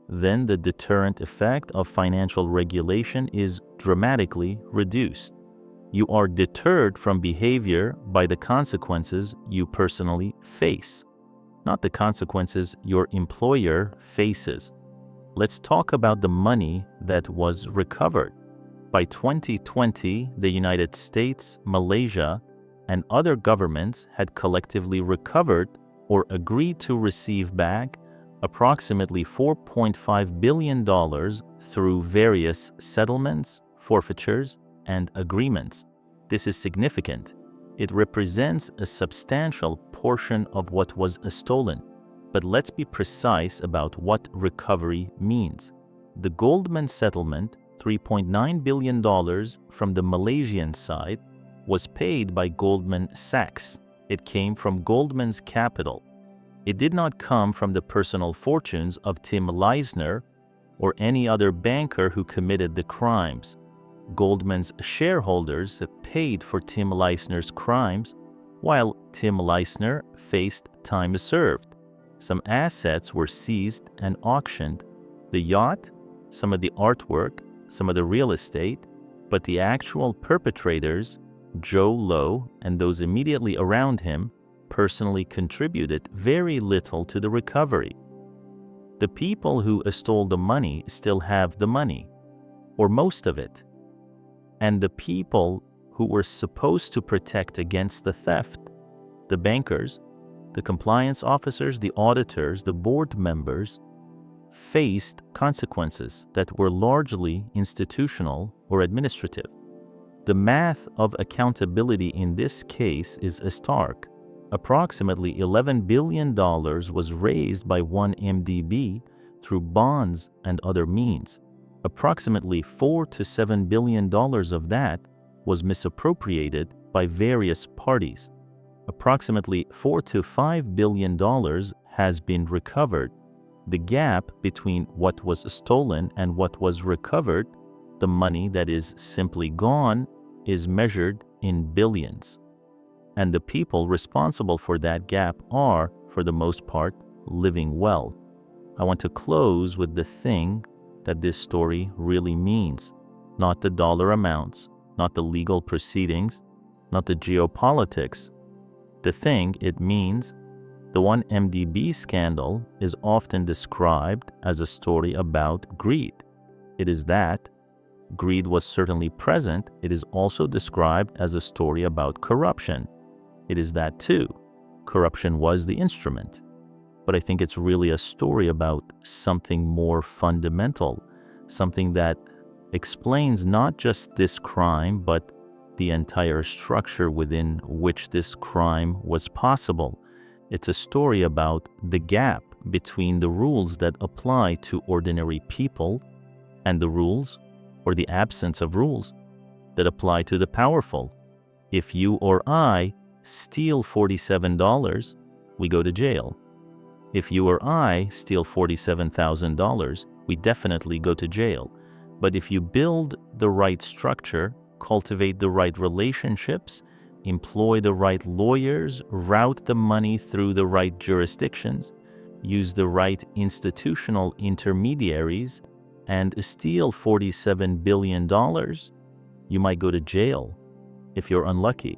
then the deterrent effect of financial regulation is dramatically reduced. You are deterred from behavior by the consequences you personally face, not the consequences your employer faces. Let's talk about the money that was recovered. By 2020, the United States, Malaysia, and other governments had collectively recovered or agreed to receive back approximately $4.5 billion through various settlements, forfeitures, and agreements. This is significant. It represents a substantial portion of what was stolen. But let's be precise about what recovery means. The Goldman settlement, $3.9 billion from the Malaysian side, was paid by Goldman Sachs. It came from Goldman's capital. It did not come from the personal fortunes of Tim Leissner or any other banker who committed the crimes. Goldman's shareholders paid for Tim Leissner's crimes, while Tim Leissner faced time served. Some assets were seized and auctioned. The yacht, some of the artwork, some of the real estate, but the actual perpetrators, Joe Low and those immediately around him, personally contributed very little to the recovery. The people who stole the money still have the money, or most of it. And the people who were supposed to protect against the theft, the bankers, the compliance officers, the auditors, the board members, faced consequences that were largely institutional or administrative. The math of accountability in this case is stark. Approximately $11 billion was raised by 1MDB through bonds and other means. Approximately $4 to $7 billion of that was misappropriated by various parties. Approximately $4 to $5 billion has been recovered. The gap between what was stolen and what was recovered, the money that is simply gone, is measured in billions. And the people responsible for that gap are, for the most part, living well. I want to close with the thing that this story really means. Not the dollar amounts, not the legal proceedings, not the geopolitics. The thing it means, the 1MDB scandal is often described as a story about greed. It is that. Greed was certainly present. It is also described as a story about corruption. It is that too. Corruption was the instrument. But I think it's really a story about something more fundamental, something that explains not just this crime, but the entire structure within which this crime was possible. It's a story about the gap between the rules that apply to ordinary people and the rules, or the absence of rules, that apply to the powerful. If you or I steal $47, we go to jail. If you or I steal $47,000, we definitely go to jail. But if you build the right structure, cultivate the right relationships, employ the right lawyers, route the money through the right jurisdictions, use the right institutional intermediaries, and steal $47 billion, you might go to jail if you're unlucky.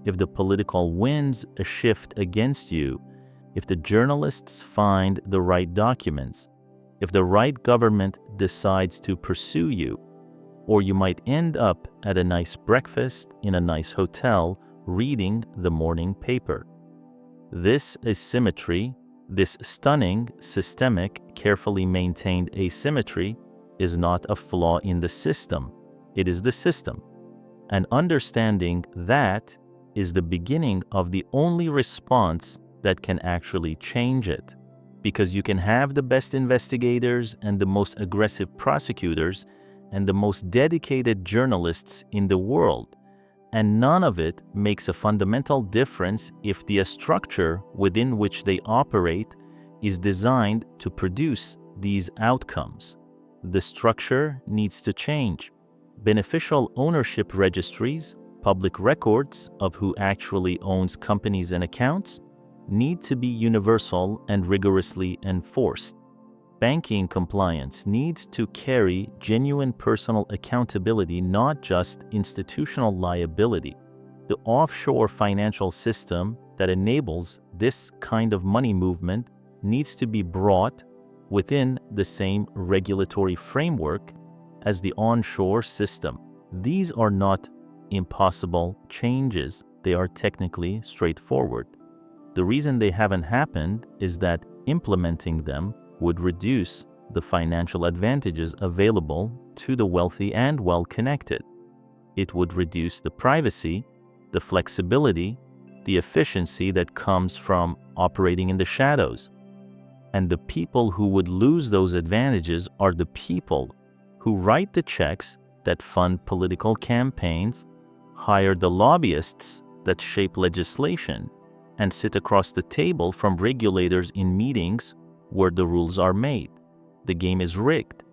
If the political winds shift against you, if the journalists find the right documents, if the right government decides to pursue you, or you might end up at a nice breakfast in a nice hotel reading the morning paper. This asymmetry, this stunning, systemic, carefully maintained asymmetry, is not a flaw in the system. It is the system. And understanding that is the beginning of the only response that can actually change it. Because you can have the best investigators and the most aggressive prosecutors and the most dedicated journalists in the world, and none of it makes a fundamental difference if the structure within which they operate is designed to produce these outcomes. The structure needs to change. Beneficial ownership registries, public records of who actually owns companies and accounts, need to be universal and rigorously enforced. Banking compliance needs to carry genuine personal accountability, not just institutional liability. The offshore financial system that enables this kind of money movement needs to be brought within the same regulatory framework as the onshore system. These are not impossible changes. They are technically straightforward. The reason they haven't happened is that implementing them would reduce the financial advantages available to the wealthy and well-connected. It would reduce the privacy, the flexibility, the efficiency that comes from operating in the shadows. And the people who would lose those advantages are the people who write the checks that fund political campaigns, hire the lobbyists that shape legislation, and sit across the table from regulators in meetings where the rules are made. The game is rigged,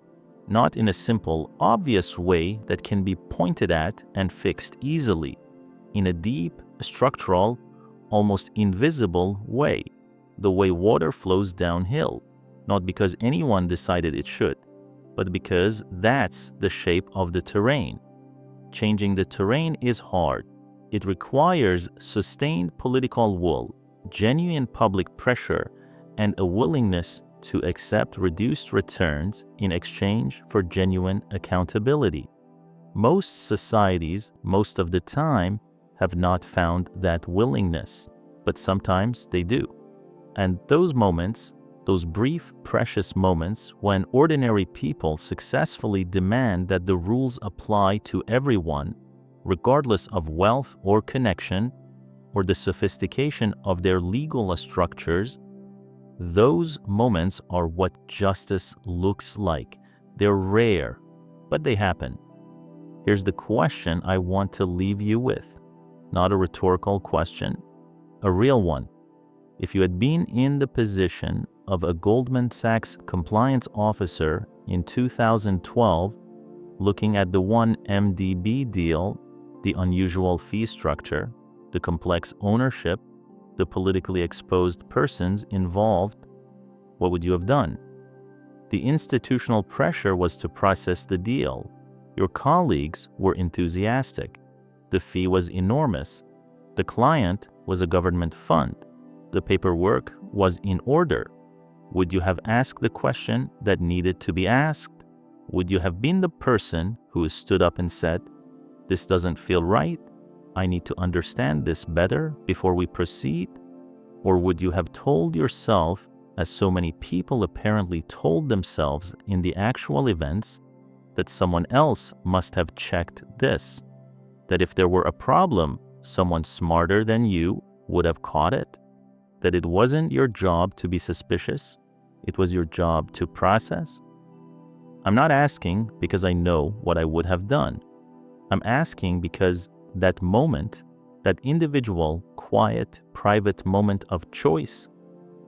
not in a simple, obvious way that can be pointed at and fixed easily, in a deep, structural, almost invisible way, the way water flows downhill, not because anyone decided it should, but because that's the shape of the terrain. Changing the terrain is hard. It requires sustained political will, genuine public pressure, and a willingness to accept reduced returns in exchange for genuine accountability. Most societies, most of the time, have not found that willingness, but sometimes they do. And those moments, those brief, precious moments when ordinary people successfully demand that the rules apply to everyone, regardless of wealth or connection, or the sophistication of their legal structures, Those moments are what justice looks like. They're rare, but they happen. Here's the question I want to leave you with. Not a rhetorical question, a real one. If you had been in the position of a Goldman Sachs compliance officer in 2012, looking at the 1MDB deal, the unusual fee structure, the complex ownership, the politically exposed persons involved, what would you have done? The institutional pressure was to process the deal. Your colleagues were enthusiastic. The fee was enormous. The client was a government fund. The paperwork was in order. Would you have asked the question that needed to be asked? Would you have been the person who stood up and said, "This doesn't feel right. I need to understand this better before we proceed"? Or would you have told yourself, as so many people apparently told themselves in the actual events, that someone else must have checked this? That if there were a problem, someone smarter than you would have caught it? That it wasn't your job to be suspicious, it was your job to process? I'm not asking because I know what I would have done. I'm asking because that moment, that individual, quiet, private moment of choice,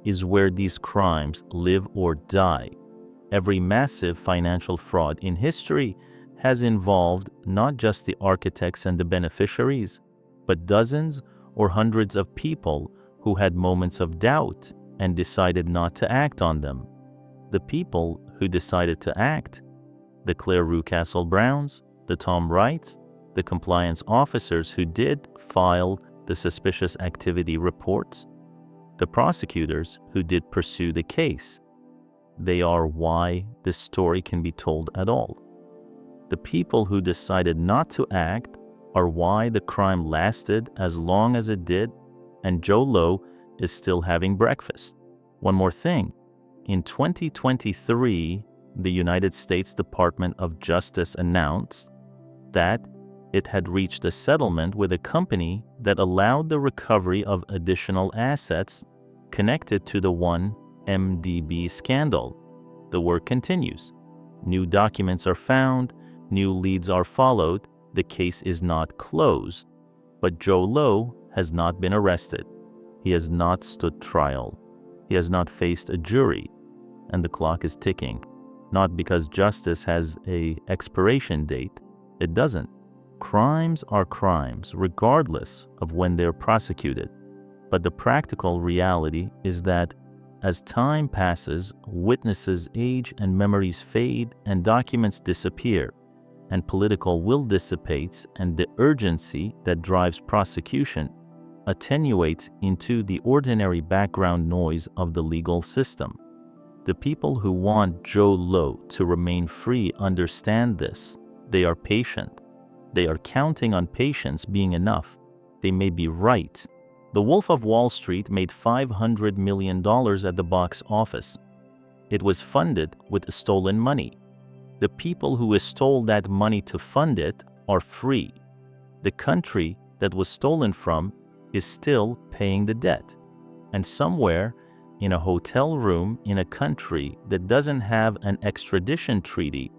is where these crimes live or die. Every massive financial fraud in history has involved not just the architects and the beneficiaries, but dozens or hundreds of people who had moments of doubt and decided not to act on them. The people who decided to act, the Claire Rucastle Browns, the Tom Wrights, the compliance officers who did file the suspicious activity reports, the prosecutors who did pursue the case. They are why this story can be told at all. The people who decided not to act are why the crime lasted as long as it did, and Joe Low is still having breakfast. One more thing. In 2023, the United States Department of Justice announced that it had reached a settlement with a company that allowed the recovery of additional assets connected to the 1MDB scandal. The work continues. New documents are found, new leads are followed. The case is not closed, but Joe Low has not been arrested. He has not stood trial. He has not faced a jury, and the clock is ticking. Not because justice has an expiration date. It doesn't. Crimes are crimes, regardless of when they're prosecuted. But the practical reality is that as time passes, witnesses age and memories fade and documents disappear, and political will dissipates, and the urgency that drives prosecution attenuates into the ordinary background noise of the legal system. The people who want Joe Low to remain free understand this. They are patient. They are counting on patience being enough. They may be right. The Wolf of Wall Street made $500 million at the box office. It was funded with stolen money. The people who stole that money to fund it are free. The country that was stolen from is still paying the debt. And somewhere in a hotel room in a country that doesn't have an extradition treaty,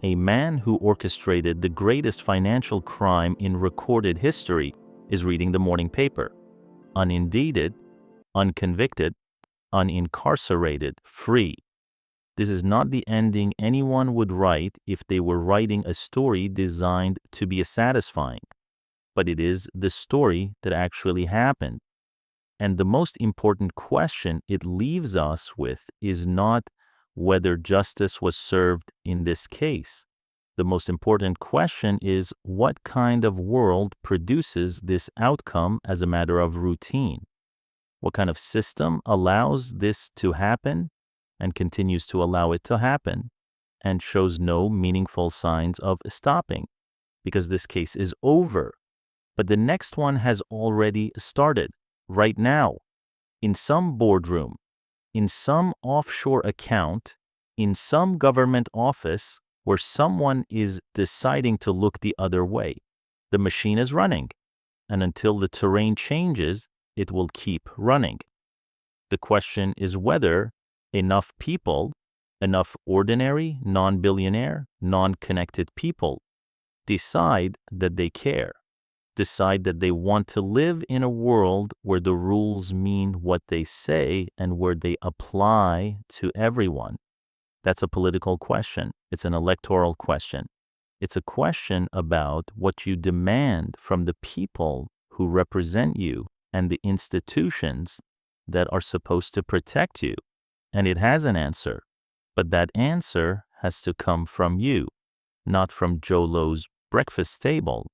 a man who orchestrated the greatest financial crime in recorded history is reading the morning paper. Unindicted, unconvicted, unincarcerated, free. This is not the ending anyone would write if they were writing a story designed to be satisfying, but it is the story that actually happened. And the most important question it leaves us with is not whether justice was served in this case. The most important question is what kind of world produces this outcome as a matter of routine? What kind of system allows this to happen and continues to allow it to happen and shows no meaningful signs of stopping? Because this case is over, but the next one has already started right now, in some boardroom, in some offshore account, in some government office where someone is deciding to look the other way. The machine is running, and until the terrain changes, it will keep running. The question is whether enough people, enough ordinary, non-billionaire, non-connected people decide that they care, decide that they want to live in a world where the rules mean what they say and where they apply to everyone. That's a political question. It's an electoral question. It's a question about what you demand from the people who represent you and the institutions that are supposed to protect you. And it has an answer, but that answer has to come from you, not from Joe Lowe's breakfast table.